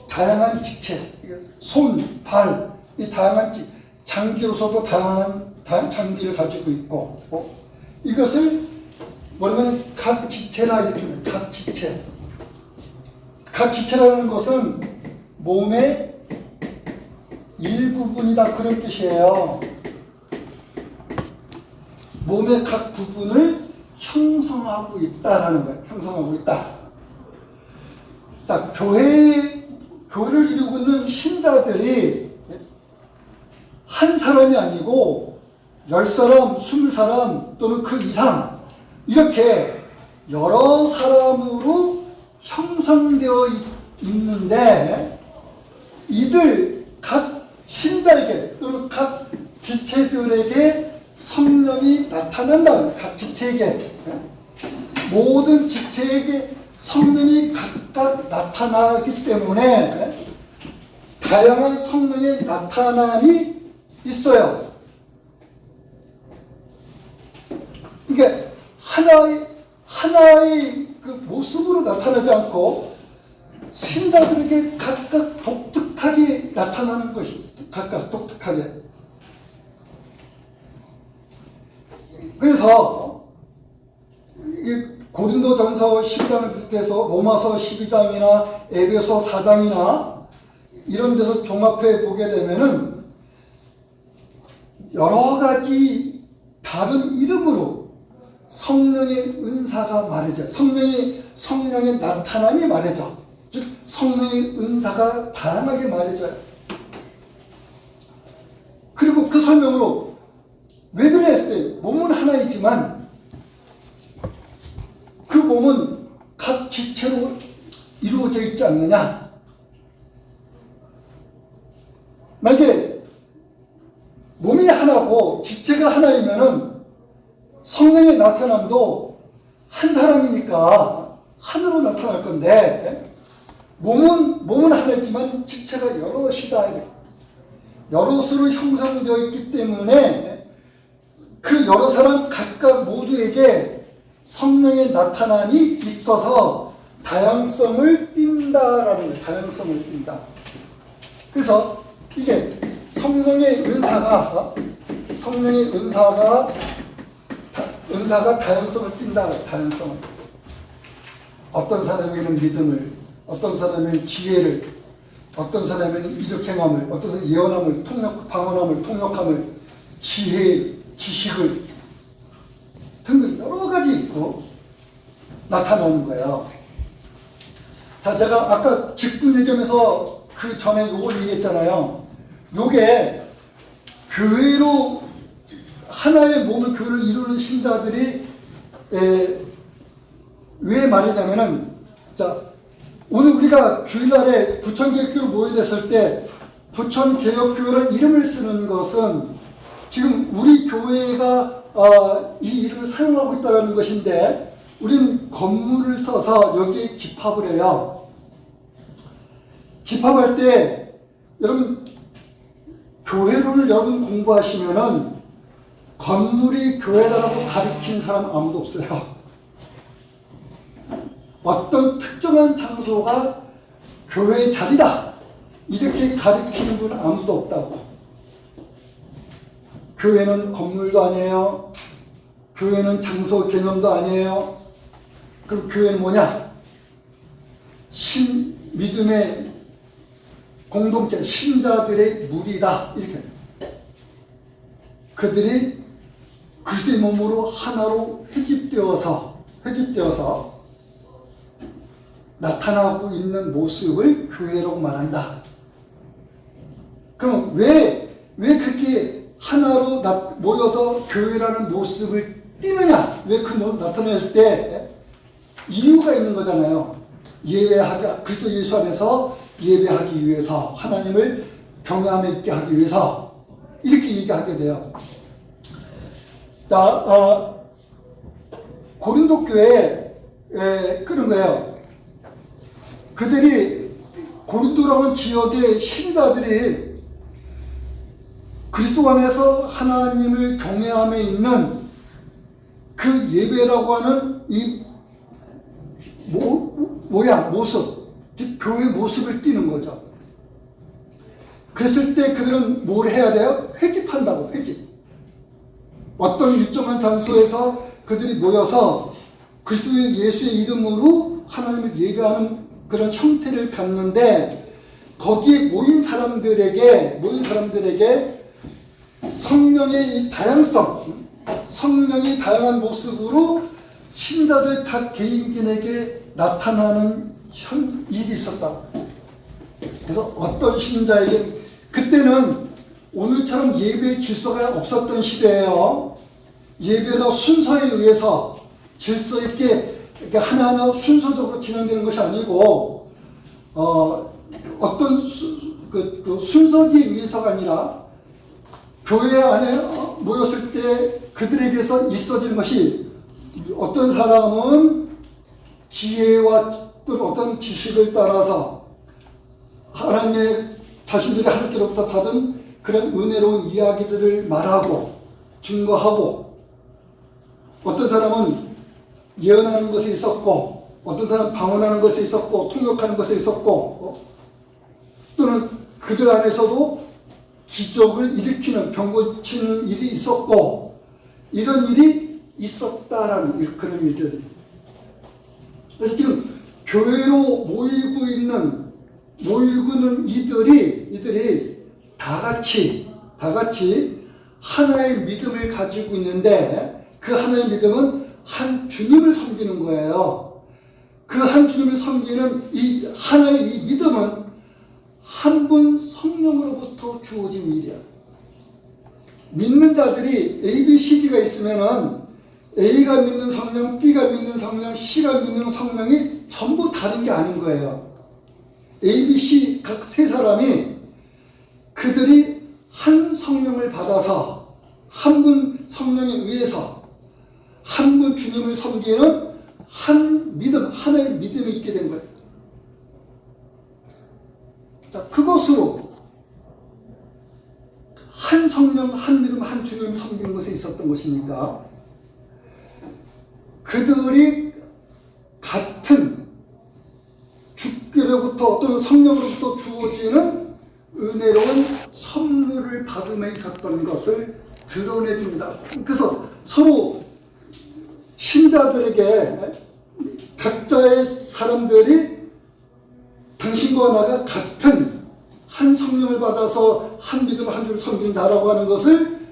다양한 지체. 손, 발, 이 다양한 장기로서도 다양한 장기를 가지고 있고, 이것을 뭐냐면 각 지체라 이렇게 합니다. 각 지체. 각 지체라는 것은 몸의 일부분이다 그런 뜻이에요. 몸의 각 부분을 형성하고 있다라는 거예요. 형성하고 있다. 자, 교회를 이루고 있는 신자들이 한 사람이 아니고 10사람, 20사람 또는 그 이상 이렇게 여러 사람으로 형성되어 있는데 이들 각 신자에게 또는 각 지체들에게 성령이 나타난다. 각 지체에게 모든 지체에게 성령이 각각 나타나기 때문에 다양한 성령의 나타남이 있어요. 이게 하나의 그 모습으로 나타나지 않고 신자들에게 각각 독특하게 나타나는 것이 각각 독특하게. 그래서 이게 고린도전서 12장을 비롯해서 로마서 12장이나 에베소 4장이나 이런 데서 종합해 보게 되면은 여러 가지 다른 이름으로 성령의 은사가 말해져. 성령의 나타남이 말해져. 즉 성령의 은사가 다양하게 말해져요. 그리고 그 설명으로 왜 그래 했을 때 몸은 하나이지만 그 몸은 각 지체로 이루어져 있지 않느냐. 만약에 몸이 하나고 지체가 하나이면은 성령의 나타남도 한 사람이니까 하나로 나타날 건데 몸은 하나지만 지체가 여럿이다. 여럿으로 형성되어 있기 때문에 그 여러 사람 각각 모두에게 성령의 나타남이 있어서 다양성을 틴다라는 거예요. 다양성을 띈다. 그래서 이게 성령의 은사가 다양성을 띈다. 다양성을. 어떤 사람에게는 믿음을, 어떤 사람에게는 지혜를, 어떤 사람에게는 이적 행함을, 어떤 사람은 예언함을, 방언함을, 통역함을, 지혜, 지식을 등등 여러 가지 나타나는 거예요. 자, 제가 아까 직분 얘기하면서 그 전에 요걸 얘기했잖아요. 요게 교회로 하나의 몸을 교회를 이루는 신자들이 왜 말이냐면은, 자, 오늘 우리가 주일날에 부천개혁교회로 모여냈을 때 부천개혁교회라는 이름을 쓰는 것은 지금 우리 교회가 이 이름을 사용하고 있다는 것인데 우리는 건물을 써서 여기에 집합을 해요. 집합할 때 여러분 교회론을 여러분 공부하시면은 건물이 교회다라고 가르치는 사람 아무도 없어요. 어떤 특정한 장소가 교회의 자리다 이렇게 가르치는 분 아무도 없다고. 교회는 건물도 아니에요. 교회는 장소 개념도 아니에요. 그럼 교회는 뭐냐? 믿음의 공동체, 신자들의 무리다. 이렇게. 그들이 그리스도의 몸으로 하나로 회집되어서 나타나고 있는 모습을 교회라고 말한다. 그럼 왜 그렇게 하나로 모여서 교회라는 모습을 띠느냐? 왜 그 나타낼 때 이유가 있는 거잖아요. 그리스도 예수 안에서 예배하기 위해서, 하나님을 경외함에 있게 하기 위해서 이렇게 얘기하게 돼요. 자, 고린도 교회에 그런 거예요. 그들이 고린도라는 지역의 신자들이 그리스도 안에서 하나님을 경외함에 있는 그 예배라고 하는 이 모습, 즉 교회 모습을 띠는 거죠. 그랬을 때 그들은 뭘 해야 돼요? 회집한다고, 회집. 어떤 일정한 장소에서 그들이 모여서 그리스도 예수의 이름으로 하나님을 예배하는 그런 형태를 갖는데, 거기에 모인 사람들에게 성령의 이 다양성, 성령이 다양한 모습으로 신자들 각 개인에게 나타나는 일이 있었다. 그래서 어떤 신자에게, 그때는 오늘처럼 예배 질서가 없었던 시대예요. 예배가 순서에 의해서 질서 있게 하나하나 순서적으로 진행되는 것이 아니고, 어떤 그 순서지에 의해서가 아니라 교회 안에 모였을 때 그들에게서 있어지는 것이, 어떤 사람은 지혜와 또는 어떤 지식을 따라서 하나님의 자신들이 하나님께로부터 받은 그런 은혜로운 이야기들을 말하고 증거하고, 어떤 사람은 예언하는 것이 있었고, 어떤 사람은 방언하는 것이 있었고, 통역하는 것이 있었고, 또는 그들 안에서도 기적을 일으키는, 병 고치는 일이 있었고, 이런 일이 있었다라는 그런 일들이. 그래서 지금 교회로 모이고 있는 이들이 다 같이 하나의 믿음을 가지고 있는데, 그 하나의 믿음은 한 주님을 섬기는 거예요. 그 한 주님을 섬기는 이 하나의 이 믿음은 한 분 성령으로부터 주어진 일이야. 믿는 자들이 A, B, C, D가 있으면은 A가 믿는 성령, B가 믿는 성령, C가 믿는 성령이 전부 다른 게 아닌 거예요. A, B, C 각 세 사람이 그들이 한 성령을 받아서 한 분 성령에 의해서 한 분 주님을 섬기는 한 믿음, 하나의 믿음이 있게 된 거예요. 자, 그것으로 한 성령, 한 믿음, 한 주님을 섬기는 것에 있었던 것입니다. 그들이 같은 주께로부터 또는 성령으로부터 주어지는 은혜로운 선물을 받음에 있었던 것을 드러내줍니다. 그래서 서로 신자들에게 각자의 사람들이 당신과 나가 같은 한 성령을 받아서 한 믿음 한 주를 섬기는 자라고 하는 것을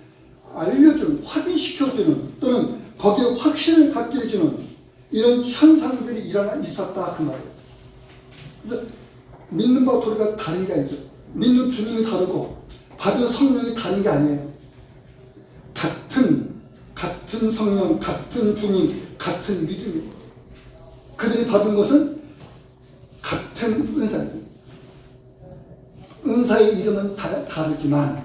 알려주는, 확인시켜주는, 또는 거기에 확신을 갖게 해주는 이런 현상들이 있었다 그 말이에요. 믿는 바와 도리가 다른 게 아니죠. 믿는 주님이 다르고 받은 성령이 다른 게 아니에요. 같은 성령, 같은 주님, 같은 믿음이에요. 그들이 받은 것은 같은 은사예요. 은사의 이름은 다르지만,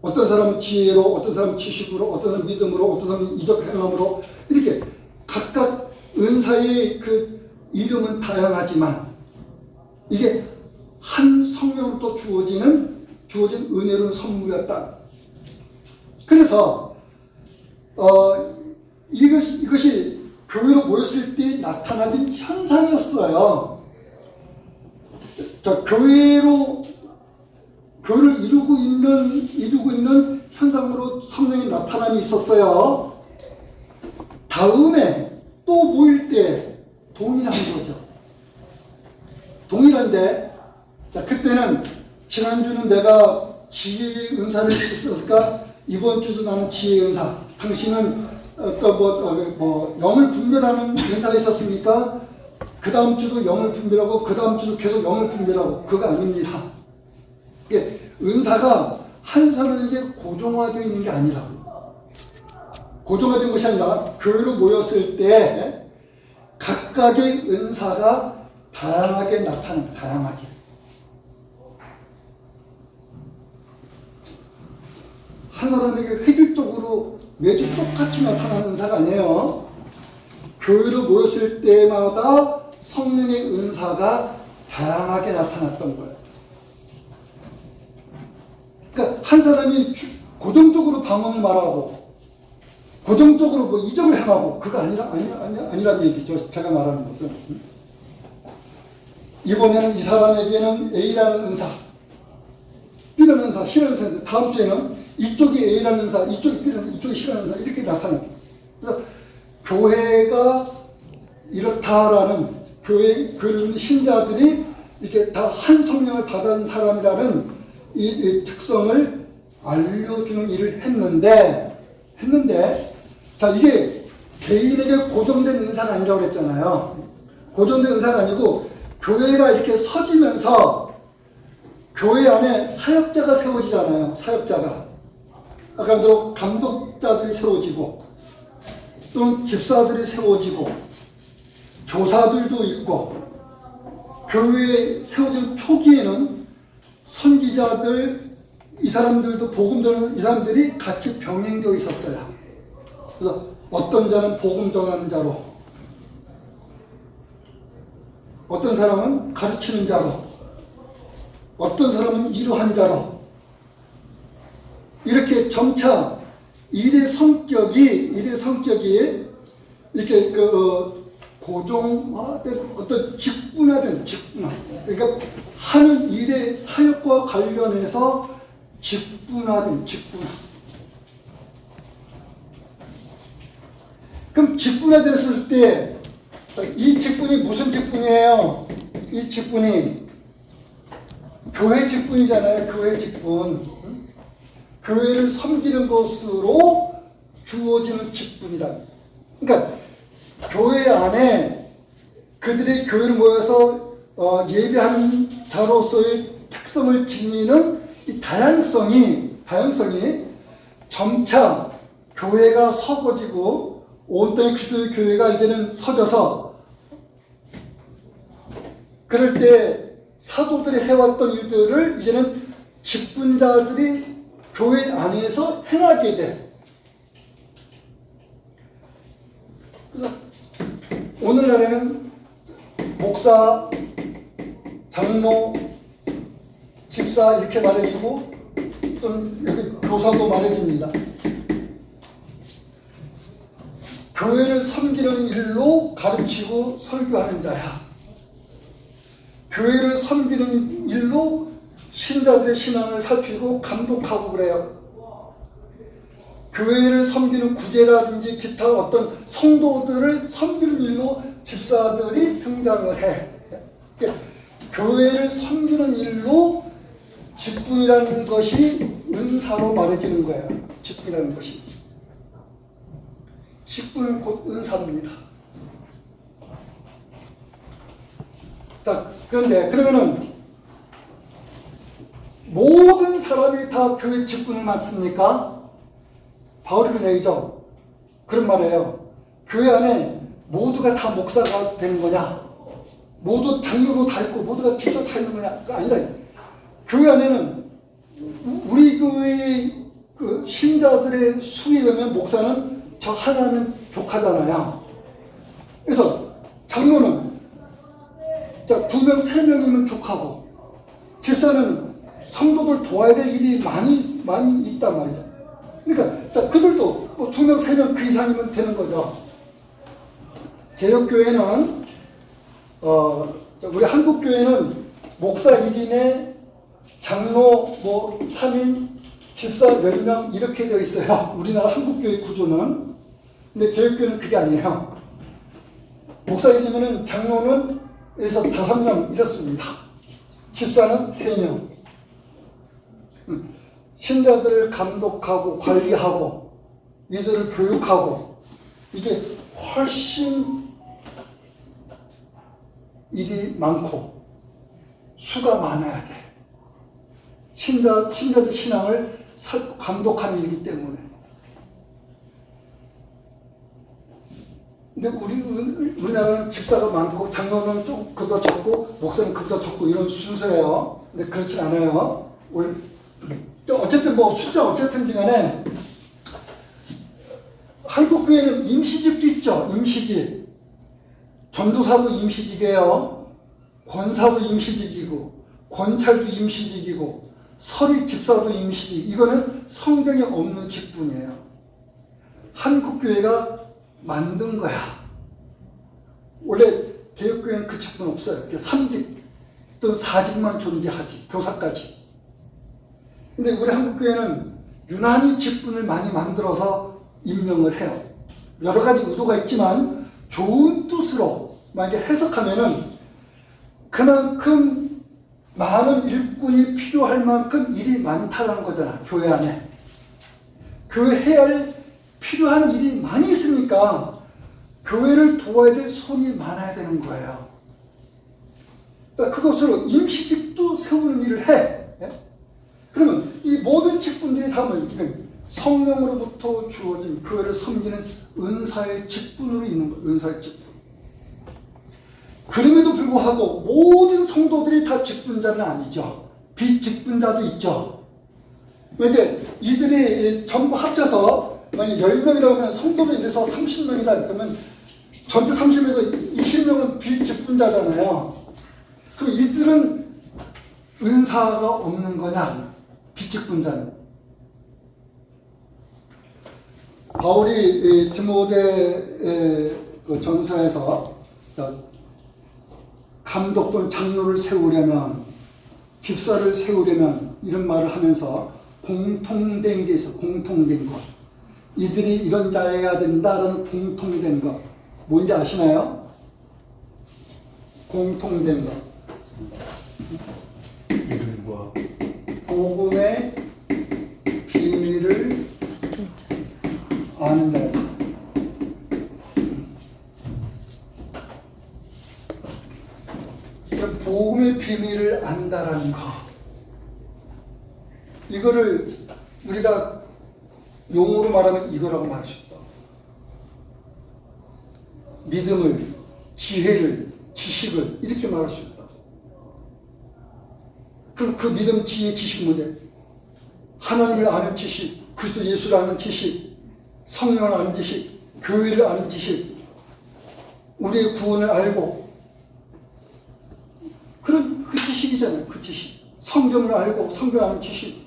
어떤 사람은 지혜로, 어떤 사람은 지식으로, 어떤 사람은 믿음으로, 어떤 사람은 이적 행함으로, 이렇게 각각 은사의 그 이름은 다양하지만 이게 한 성령으로부터 주어진 은혜로운 선물이었다. 그래서 이것이 교회로 모였을 때 나타나는 현상이었어요. 자, 교회를 이루고 있는 현상으로 성령의 나타남이 있었어요. 다음에 또 모일 때 동일한 거죠. 동일한데, 자, 그때는 지난주는 내가 지혜의 은사를 주셨을까? 이번 주도 나는 지혜의 은사. 당신은 영을 분별하는 은사가 있었습니까? 그 다음 주도 영을 분별하고 그 다음 주도 계속 영을 분별하고 그거 아닙니다. 이게 은사가 한 사람에게 고정화되어 있는 게 아니라고. 고정화된 것이 아니라 교회로 모였을 때 각각의 은사가 다양하게 나타납니다. 다양하게. 한 사람에게 획일적으로 매주 똑같이 나타나는 은사가 아니에요. 교회로 모였을 때마다 성령의 은사가 다양하게 나타났던 거예요. 그러니까 한 사람이 고정적으로 방언을 말하고 고정적으로 뭐 이적을 행하고 그거 아니란 얘기죠. 제가 말하는 것은. 이번에는 이 사람에게는 A라는 은사, B라는 은사, C라는 은사인데 다음 주에는 이쪽이 A라는 은사, 이쪽이 B라는 은사, 이쪽이 C라는 은사 이렇게 나타나요. 그래서 교회가 이렇다라는 교회 신자들이 이렇게 다 한 성령을 받은 사람이라는 이 특성을 알려주는 일을 했는데 자 이게 개인에게 고정된 은사가 아니라고 그랬잖아요. 고정된 은사가 아니고 교회가 이렇게 서지면서 교회 안에 사역자가 세워지잖아요. 사역자가 아까도 감독자들이 세워지고 또는 집사들이 세워지고 조사들도 있고 교회에 세워진 초기에는 선지자들 이 사람들도 복음 전하는 이 사람들이 같이 병행되어 있었어요. 그래서 어떤 자는 복음 전하는 자로, 어떤 사람은 가르치는 자로, 어떤 사람은 이루한 자로 이렇게 점차 일의 성격이 이렇게 고정화된 어떤 직분화된 직분화. 그러니까 하는 일의 사역과 관련해서 직분화된 직분화. 그럼 직분화됐을 때 이 직분이 무슨 직분이에요? 이 직분이 교회 직분이잖아요. 교회 직분. 교회를 섬기는 것으로 주어지는 직분이다. 그러니까 교회 안에 그들이 교회를 모여서 예배하는 자로서의 특성을 지니는 이 다양성이 점차 교회가 서거지고 온 땅의 그리스도의 교회가 이제는 서져서 그럴 때 사도들이 해왔던 일들을 이제는 직분자들이 교회 안에서 행하게 돼. 그래서 오늘날에는 목사, 장로, 집사 이렇게 말해주고 또는 여기 교사도 말해줍니다. 교회를 섬기는 일로 가르치고 설교하는 자야. 교회를 섬기는 일로 신자들의 신앙을 살피고 감독하고 그래요. 교회를 섬기는 구제라든지 기타 어떤 성도들을 섬기는 일로 집사들이 등장을 해. 교회를 섬기는 일로 직분이라는 것이 은사로 말해지는 거예요. 직분이라는 것이. 직분은 곧 은사입니다. 자, 그러면은 모든 사람이 다 교회 직분을 맡습니까? 바울이 내죠. 그런 말이에요. 교회 안에 모두가 다 목사가 되는 거냐? 모두 장로로 다 있고 모두가 집사 다 있는 거냐? 그거 아니다. 교회 안에는 우리 교회의 그 신자들의 수에 의하면 목사는 저 하나는 족하잖아요. 그래서 장로는 자, 2명, 3명이면 족하고 집사는 성도들 도와야 될 일이 많이 있단 말이죠. 그러니까 자, 그들도 뭐 2명, 3명 그 이상이면 되는 거죠. 개혁교회는 우리 한국교회는 목사 1인에 장로 뭐 3인, 집사 몇 명 이렇게 되어 있어요. 우리나라 한국교회 구조는. 근데 개혁교회는 그게 아니에요. 목사 1이면은 장로는 여기서 5명 이렇습니다. 집사는 3명. 신자들을 감독하고 관리하고 이들을 교육하고 이게 훨씬 일이 많고 수가 많아야 돼. 신자들 신앙을 감독하는 일이기 때문에. 근데 우리나라는 집사가 많고 장로는 좀 그보다 적고 목사는 그보다 적고 이런 순서예요. 근데 그렇진 않아요. 어쨌든 뭐 숫자 어쨌든지 간에 한국 교회는 임시직도 있죠. 임시직. 전도사도 임시직이에요. 권사도 임시직이고 권찰도 임시직이고 서리 집사도 임시직. 이거는 성경에 없는 직분이에요. 한국 교회가 만든 거야. 원래 개혁교회는 그 직분 없어요. 3직 또는 4직만 존재하지. 교사까지. 근데 우리 한국교회는 유난히 직분을 많이 만들어서 임명을 해요. 여러 가지 의도가 있지만 좋은 뜻으로 만약에 해석하면은 그만큼 많은 일꾼이 필요할 만큼 일이 많다는 거잖아. 교회 안에. 교회 해야 할 필요한 일이 많이 있으니까 교회를 도와야 될 손이 많아야 되는 거예요. 그러니까 그것으로 임시직도 세우는 일을 해. 그러면 이 모든 직분들이 다 성령으로부터 주어진 교회를 섬기는 은사의 직분으로 있는 거예요. 은사의 직분. 그럼에도 불구하고 모든 성도들이 다 직분자는 아니죠. 비직분자도 있죠. 그런데 이들이 전부 합쳐서 만약 10명이라고 하면 성도를 인해서 30명이다. 그러면 전체 30명에서 20명은 비직분자잖아요. 그럼 이들은 은사가 없는 거냐? 비직분자는. 바울이 디모데 전서에서 감독 또는 장로를 세우려면, 집사를 세우려면 이런 말을 하면서 공통된 게 있어. 공통된 것. 이들이 이런 자여야 된다라는 공통된 것. 뭔지 아시나요? 공통된 것. 복음의 비밀을 아는 자. 복음의 비밀을 안다라는 것. 이거를 우리가 용어로 말하면 이거라고 말할 수 있다. 믿음을, 지혜를, 지식을 이렇게 말할 수 있다. 그럼 그 믿음, 지혜, 지식 모델, 하나님을 아는 지식, 그리스도 예수를 아는 지식, 성령을 아는 지식, 교회를 아는 지식, 우리의 구원을 알고, 그런 그 지식이잖아요. 그 지식. 성경을 알고 성경을 아는 지식.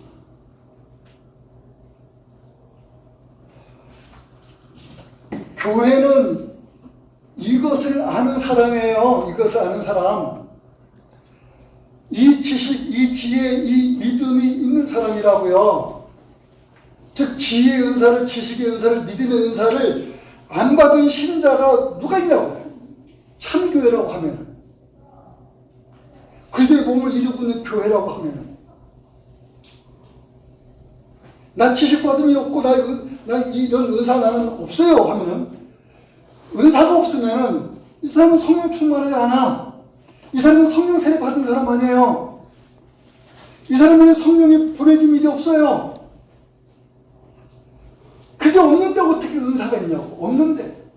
교회는 이것을 아는 사람이에요. 이것을 아는 사람. 이 지식, 이 지혜, 이 믿음이 있는 사람이라고요. 즉 지혜의 은사를, 지식의 은사를, 믿음의 은사를 안 받은 신자가 누가 있냐고. 참교회라고 하면, 그리스도의 몸을 이루고 있는 교회라고 하면, 난 지식 받음이 없고 나 이런 은사 나는 없어요 하면은, 은사가 없으면은 이 사람은 성령 충만하지 않아. 이 사람은 성령 세례 받은 사람 아니에요. 이 사람은 성령이 보내진 일이 없어요. 그게 없는데 어떻게 은사가 있냐고. 없는데.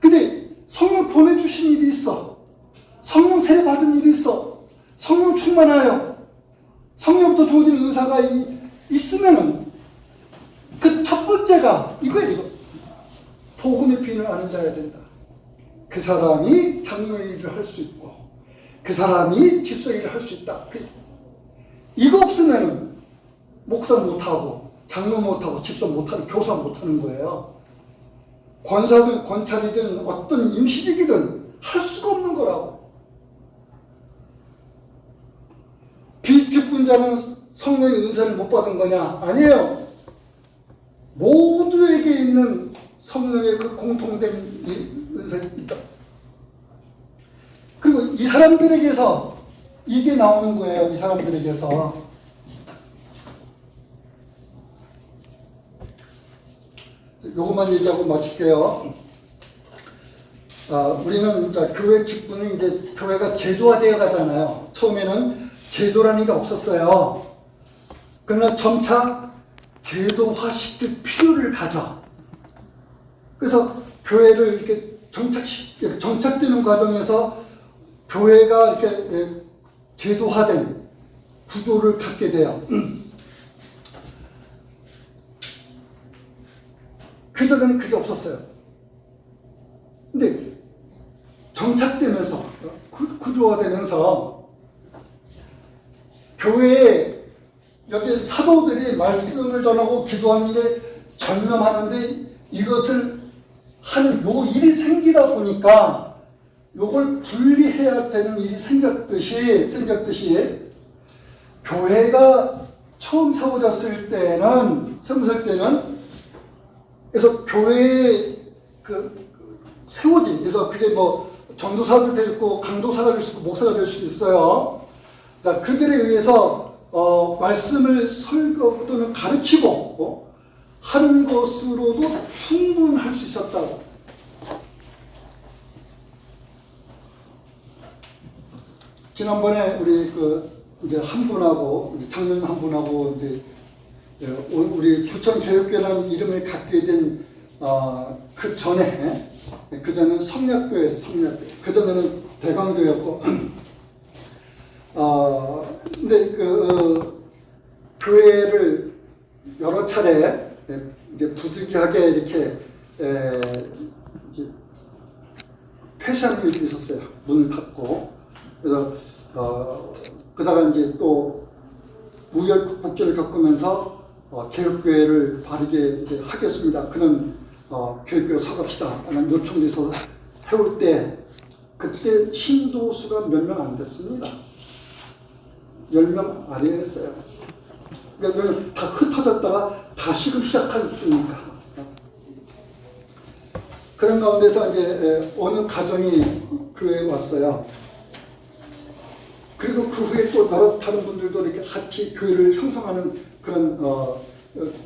근데 성령 보내주신 일이 있어. 성령 세례 받은 일이 있어. 성령 충만하여 성령부터 주어진 은사가 있으면은 그 첫 번째가 이거예요. 이거. 복음의 비밀을 아는 자여야 된다. 그 사람이 장로의 일을 할 수 있고 그 사람이 집사 일을 할 수 있다. 이거 없으면은 목사 못하고 장로 못하고 집사 못하는 교사 못하는 거예요. 권사든 권찰이든 어떤 임시직이든 할 수가 없는 거라고. 비직분자는 성령의 은사를 못 받은 거냐? 아니에요. 모두에게 있는 성령의 그 공통된 은사가 있다. 그리고 이 사람들에게서 이게 나오는 거예요. 이 사람들에게서. 요것만 얘기하고 마칠게요. 우리는 이제 교회 직분이 이제 교회가 제도화되어 가잖아요. 처음에는 제도라는 게 없었어요. 그러나 점차 제도화시킬 필요를 가져. 그래서 교회를 이렇게 정착되는 과정에서 교회가 이렇게 제도화된 구조를 갖게 돼요. 그전에는 그게 없었어요. 근데 정착되면서 구조화되면서 교회에 여기 사도들이 말씀을 전하고 기도하는 일에 전념하는데 이것을 하는 요 일이 생기다 보니까 요걸 분리해야 되는 일이 생겼듯이 교회가 처음 세워졌을 때는 그래서 교회에 세워진, 그래서 그게 뭐 전도사도 될 있고 강도사가 될 수 있고 목사가 될 수도 있어요. 자, 그들에 의해서 말씀을 설교 또는 가르치고 하는 것으로도 충분할 수 있었다고. 지난번에 우리 이제 한 분하고 장로님 한 분하고 이제 우리 부천교육교회라는 이름을 갖게 된 그 전에는 성략교회였어요. 성략교회. 그 전에는 대광교회였고 근데 교회를 여러 차례 이제 부득이하게 이렇게 이제 폐쇄한 일이 있었어요. 문을 닫고. 그래서 그다가 이제 또 우여곡절을 겪으면서 개혁교회를 바르게 이제 하겠습니다. 그는 교육교회로 서갑시다 라는 요청이 있어서 해올 때 그때 신도수가 몇 명 안 됐습니다. 10명 아래였어요. 그러니까 다 흩어졌다가 다시금 시작했으니까. 그런 가운데서 이제 어느 가정이 교회에 왔어요. 그리고 그 후에 또 여러 다른 분들도 이렇게 같이 교회를 형성하는 그런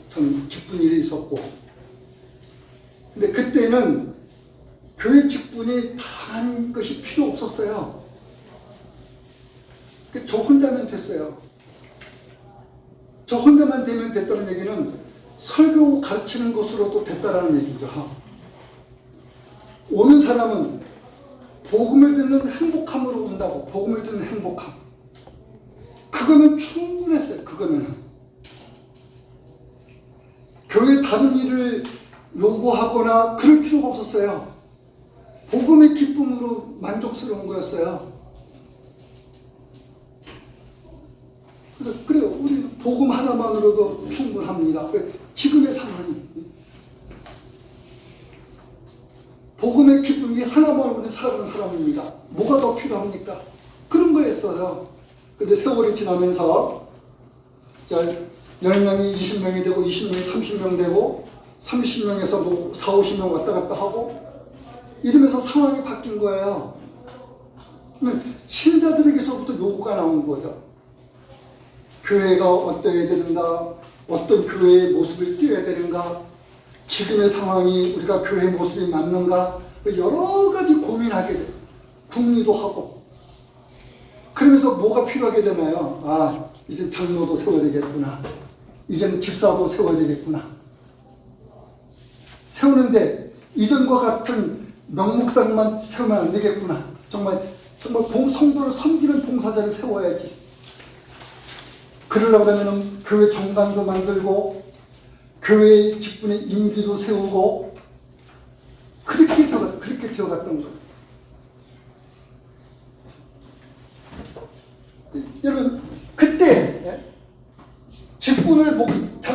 참 기쁜 일이 있었고. 근데 그때는 교회 직분이 다른 것이 필요 없었어요. 저 혼자면 됐어요. 저 혼자만 되면 됐다는 얘기는 설교 가르치는 것으로도 됐다라는 얘기죠. 오는 사람은 복음을 듣는 행복함으로 온다고. 복음을 듣는 행복함. 그거면 충분했어요. 그거는. 교회 다른 일을 요구하거나 그럴 필요가 없었어요. 복음의 기쁨으로 만족스러운 거였어요. 그래서 그래요. 우리 복음 하나만으로도 충분합니다. 지금의 상황이 복음의 기쁨이 하나만으로 살아가는 사람입니다. 뭐가 더 필요합니까? 그런 거였어요. 근데 세월이 지나면서 10명이 20명이 되고 20명이 30명 되고 30명에서 뭐 4, 50명 왔다 갔다 하고 이러면서 상황이 바뀐 거예요. 그러면 신자들에게서부터 요구가 나온 거죠. 교회가 어떠해야 되는가? 어떤 교회의 모습을 띄어야 되는가? 지금의 상황이 우리가 교회의 모습이 맞는가? 여러 가지 고민하게 돼요. 궁리도 하고. 그러면서 뭐가 필요하게 되나요? 이제 장로도 세워야 되겠구나. 이제는 집사도 세워야 되겠구나. 세우는데 이전과 같은 명목상만 세우면 안 되겠구나. 정말 성도를 섬기는 봉사자를 세워야지. 그러려고 하면 교회 정당도 만들고 교회의 직분의 임기도 세우고 그렇게 되어갔던 거예요. 여러분 그때 직분을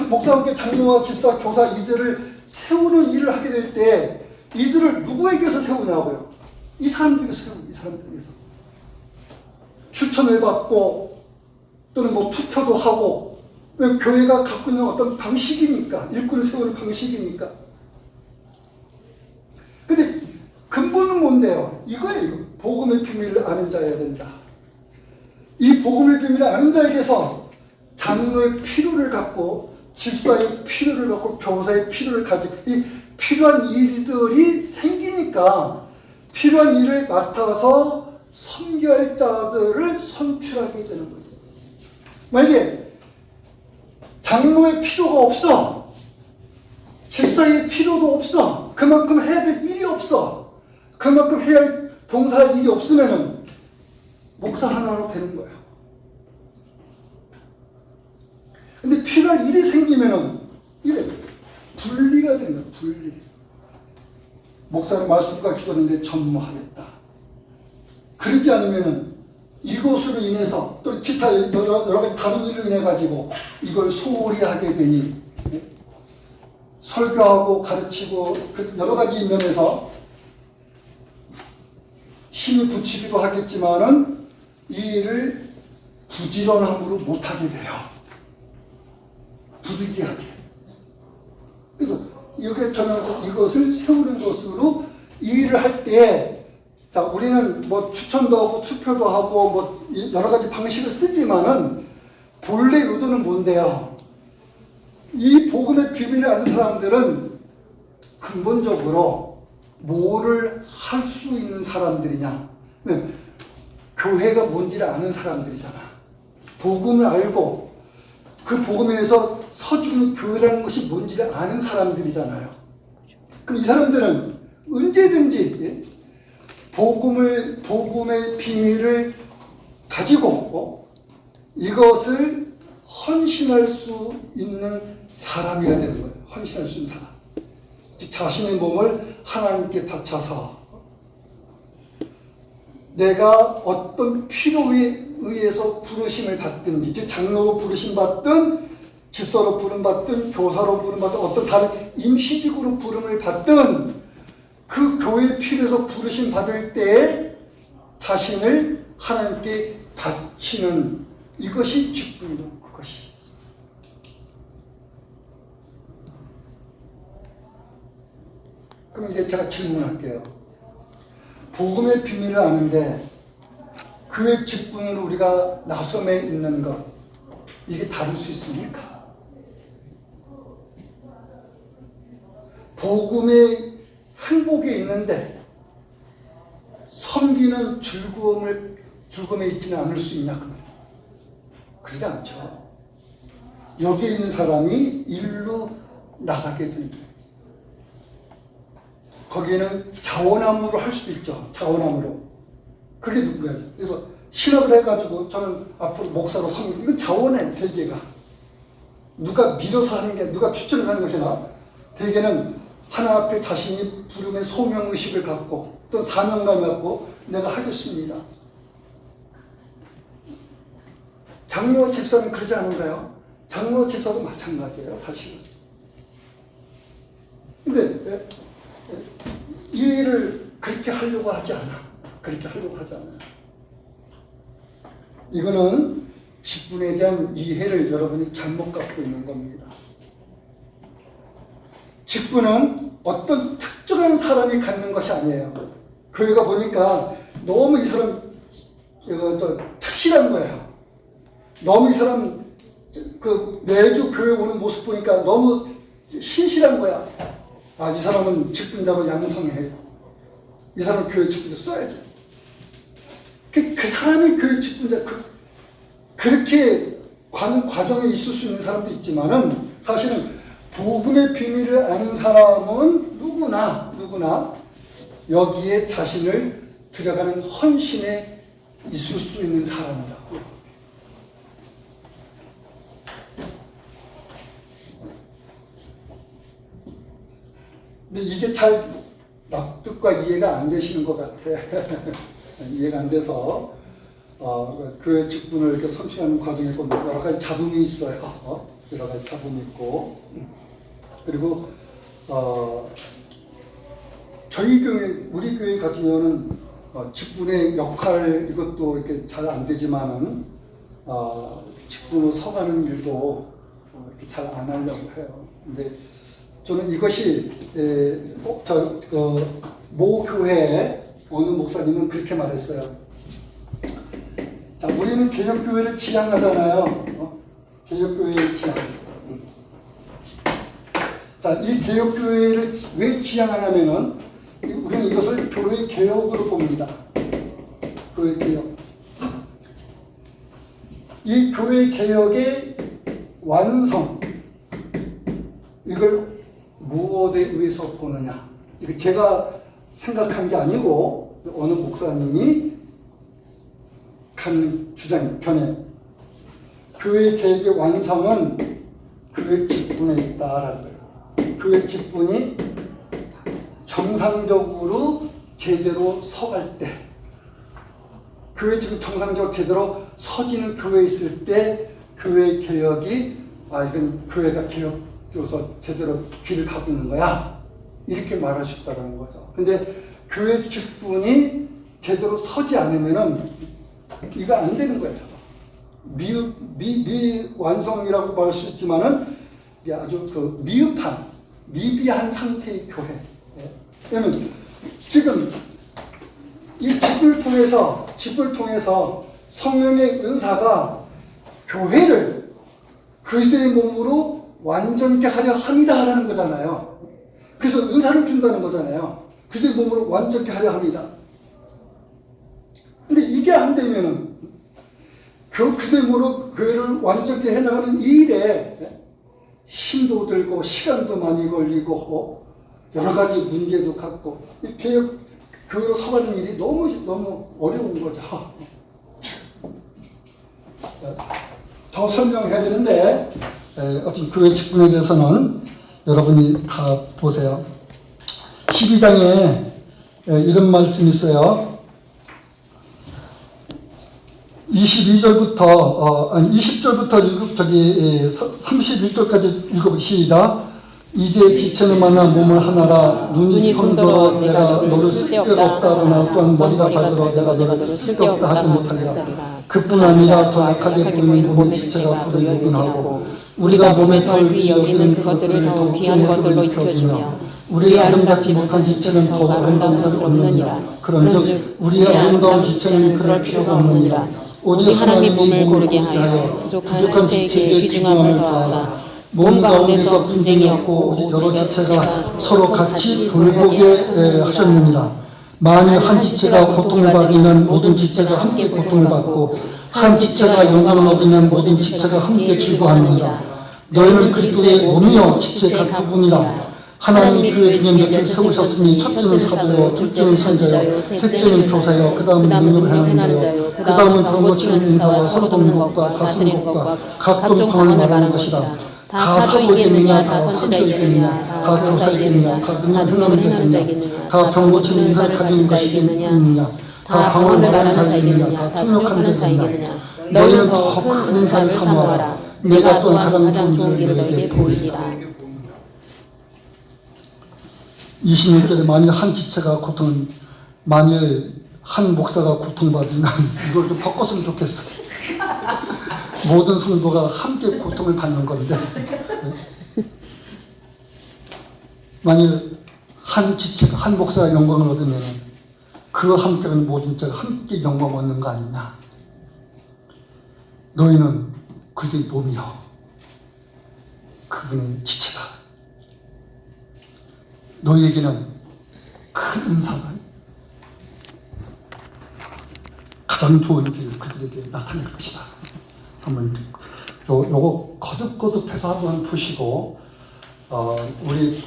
목사님께 장로와 집사, 교사 이들을 세우는 일을 하게 될 때 이들을 누구에게서 세우냐고요? 이 사람들에게서 세워요. 이 사람들에게서 추천을 받고 또는 뭐 투표도 하고 교회가 갖고 있는 어떤 방식이니까 일꾼을 세우는 방식이니까. 근데 근본은 뭔데요? 이거예요. 복음의 비밀을 아는 자여야 된다. 이 복음의 비밀을 아는 자에게서 장로의 필요를 갖고 집사의 필요를 갖고 교사의 필요를 가지고 이 필요한 일들이 생기니까 필요한 일을 맡아서 섬겨할 자들을 선출하게 되는 거죠. 만약에 장로의 필요가 없어, 집사의 필요도 없어, 그만큼 해야 될 일이 없어, 그만큼 해야 할 봉사할 일이 없으면은 목사 하나로 되는 거예요. 근데 필요한 일이 생기면은 이게 분리가 되는 거예요. 분리. 목사는 말씀과 기도하는데 전무하겠다. 그러지 않으면은 이것으로 인해서 또 기타 여러 가지 다른 일로 인해 가지고 이걸 소홀히 하게 되니 설교하고 가르치고 여러 가지 면에서 힘이 붙이기도 하겠지만은 이 일을 부지런함으로 못하게 돼요. 부득이하게. 그래서 이렇게 저는 이것을 세우는 것으로 이 일을 할 때, 자, 우리는 뭐 추천도 하고 투표도 하고 뭐 여러 가지 방식을 쓰지만은 본래 의도는 뭔데요? 이 복음의 비밀을 아는 사람들은 근본적으로 뭐를 할 수 있는 사람들이냐? 교회가 뭔지를 아는 사람들이잖아. 복음을 알고 그 복음에서 서주는 교회라는 것이 뭔지를 아는 사람들이잖아요. 그럼 이 사람들은 언제든지 복음의 비밀을 가지고 이것을 헌신할 수 있는 사람이어야 되는 거예요. 헌신할 수 있는 사람. 자신의 몸을 하나님께 바쳐서 내가 어떤 필요에 의해서 부르심을 받든지, 즉 장로로 부르심 받든, 집사로 부름 받든, 교사로 부름 받든, 어떤 다른 임시직으로 부름을 받든 그 교회 필요에서 부르심 받을 때 자신을 하나님께 바치는 이것이 직분이고 그것이. 그럼 이제 제가 질문할게요. 복음의 비밀을 아는데 교회 직분으로 우리가 나섬에 있는 것, 이게 다를 수 있습니까? 복음의 행복에 있는데 섬기는 즐거움에 있지는 않을 수 있냐? 그러지 않죠. 여기에 있는 사람이 일로 나가게 됩니다. 거기에는 자원함으로 할 수도 있죠. 자원함으로. 그게 누구예요? 그래서 신학을 해가지고 저는 앞으로 목사로 섬기고, 이건 자원해, 대개가. 누가 밀어서 하는 게, 누가 추천해서 하는 것이 아니라 대개는 하나 앞에 자신이 부름의 소명의식을 갖고 또 사명감을 갖고 내가 하겠습니다. 장로와 집사는 그러지 않은가요? 장로와 집사도 마찬가지예요, 사실은. 근데 이 일을 그렇게 하려고 하지 않아. 그렇게 하려고 하지 않아요. 이거는 직분에 대한 이해를 여러분이 잘못 갖고 있는 겁니다. 직분은 어떤 특정한 사람이 갖는 것이 아니에요. 교회가 보니까 너무 이 사람 착실한 거예요. 너무 이 사람 매주 교회 오는 모습 보니까 너무 신실한 거야. 아, 이 사람은 직분자로 양성해. 이 사람 교회 직분자 써야지. 그 사람이 교회 직분자, 그렇게 과정에 있을 수 있는 사람도 있지만은 사실은 복음의 비밀을 아는 사람은 누구나 여기에 자신을 들어가는 헌신에 있을 수 있는 사람이라고. 근데 이게 잘 납득과 이해가 안 되시는 것 같아. 이해가 안 돼서 교회 직분을 이렇게 선출하는 과정에 보면 여러 가지 잡음이 있어요. 여러 가지 잡음이 있고, 그리고 저희 교회, 우리 교회 같은 경우는 직분의 역할 이것도 이렇게 잘 안 되지만은 직분으로 서가는 일도 이렇게 잘 안 하려고 해요. 근데 저는 이것이 모 교회 어느 목사님은 그렇게 말했어요. 자, 우리는 개혁교회를 지향하잖아요. 개혁교회를 지향. 자, 이 개혁교회를 왜 지향하냐면은 우리는 이것을 교회 개혁으로 봅니다. 교회 개혁. 이 교회 개혁의 완성, 이걸 무엇에 의해서 보느냐? 이거 제가 생각한 게 아니고 어느 목사님이 간 주장, 견해. 교회 개혁의 완성은 교회 직분에 있다라는 거예요. 교회 직분이 정상적으로 제대로 서갈 때, 교회 지금 정상적으로 제대로 서지는 교회에 있을 때 교회 개혁이 이건 교회가 개혁돼서 제대로 길을 가고 있는 거야, 이렇게 말할 수 있다는 거죠. 근데 교회 직분이 제대로 서지 않으면은 이거 안 되는 거예요. 미완성이라고 말할 수 있지만은 아주 그 미비한 상태의 교회. 왜냐면 지금 이 집을 통해서 성령의 은사가 교회를 그리스도의 몸으로 완전케 하려 함이다라는 거잖아요. 그래서 은사를 준다는 거잖아요. 그리스도의 몸으로 완전케 하려 합니다. 근데 이게 안 되면은 그리스도의 몸으로 교회를 완전케 해나가는 이 일에 힘도 들고 시간도 많이 걸리고 여러 가지 문제도 갖고 이 교회로 서가는 일이 너무 어려운 거죠. 더 설명해야 되는데 어떤 교회 직분에 대해서는 여러분이 다 보세요. 12장에 이런 말씀이 있어요. 20절부터 31절까지 읽어보시죠. 시작. 이제 지체는 만나 몸을 하나라. 눈이 손들어 내가 너를 쓸데없다 하거나 또한 머리가 발들어 내가 너를 쓸데없다 하지 못하리라. 그뿐 아니라 더 약하게 보이는 몸의 지체가 더더 요긴하고 우리가 몸에 덜 귀히 여기는 그것들을 더욱 귀한 것들로 입혀주며 우리의 아름답지 못한 지체는 더 아름다운 것을 얻느니라. 그런즉 우리의 아름다운 지체는 그럴 필요가 없느니라. 오직 하나님의 몸을 고르게 하여 부족한 지체에게 귀중함을 더하사 몸 가운데서 분쟁이 없고 오직 여러 지체가 서로 같이 돌보게 하셨느니라. 만일 한 지체가 고통을 받으면 모든 지체가 함께 고통을 받고 한 지체가 영광을 얻으면 모든 지체가 함께 즐거워하느니라. 너희는 그리스도의 몸이요 지체 각 부분이라. 하나님이 교회 중에 몇을 세우셨으니 첫째는 사도요, 둘째는 선지자요, 셋째는 교사요, 그 다음은 능력을 행하는 자요, 그 다음은 병고치는 인사와 서로 돕는 것과 다스리는 것과 각종 방언을 말하는 것이다. 다 사도이겠느냐, 다 선지자이겠느냐, 다 교사이겠느냐, 다 능력을 행하는 자이겠느냐, 다 병고치는 인사를 가진 것이겠느냐, 다 방언을 말하는 자이겠느냐, 다 통역하는 자이겠느냐. 너희는 더 큰 은사를 사모하라. 내가 또한 가장 좋은 길을 너에게 보이리라. 26절에 만일 한 지체가 만일 한 목사가 고통받으면 이걸 좀 바꿨으면 좋겠어. 모든 성도가 함께 고통을 받는 건데 만일 한 지체가 한 목사가 영광을 얻으면 그 함께하는 모든 자가 함께 영광 얻는 거 아니냐. 너희는 그들의 몸이요 그분의 지체다. 너희에게는 큰 은사가 가장 좋은 길 그들에게 나타날 것이다. 한번 요거 거듭거듭해서 한번 보시고 우리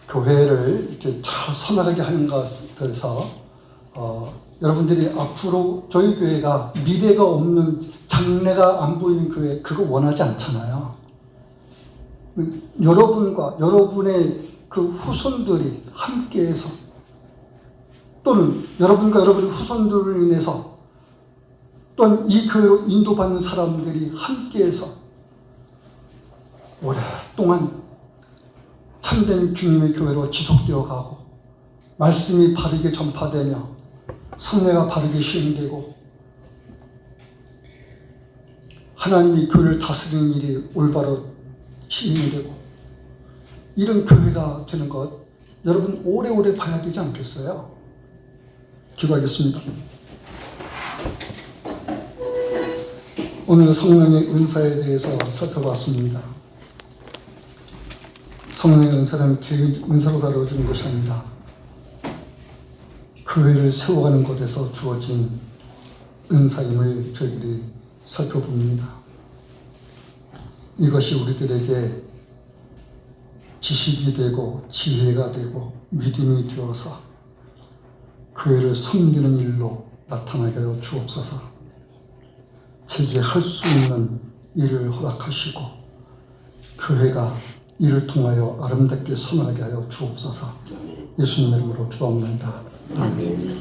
교회를 이렇게 잘 서나가게 하는 것에서 여러분들이 앞으로 저희 교회가 미래가 없는 장래가 안 보이는 교회 그거 원하지 않잖아요. 여러분의 그 후손들이 함께해서 또는 여러분과 여러분의 후손들을 인해서 또한 이 교회로 인도받는 사람들이 함께해서 오랫동안 참된 주님의 교회로 지속되어 가고 말씀이 바르게 전파되며 성례가 바르게 시행되고 하나님이 교회를 다스리는 일이 올바로 진행되고 이런 교회가 되는 것 여러분 오래오래 봐야 되지 않겠어요? 기도하겠습니다. 오늘 성령의 은사에 대해서 살펴봤습니다. 성령의 은사는 개인 은사로 다뤄지는 것이 아니라 교회를 세워가는 곳에서 주어진 은사임을 저희들이 살펴봅니다. 이것이 우리들에게 지식이 되고 지혜가 되고 믿음이 되어서 교회를 섬기는 일로 나타나게 하여 주옵소서. 제게 할 수 있는 일을 허락하시고 교회가 이를 통하여 아름답게 선하게 하여 주옵소서. 예수님 이름으로 기도합니다. 아멘.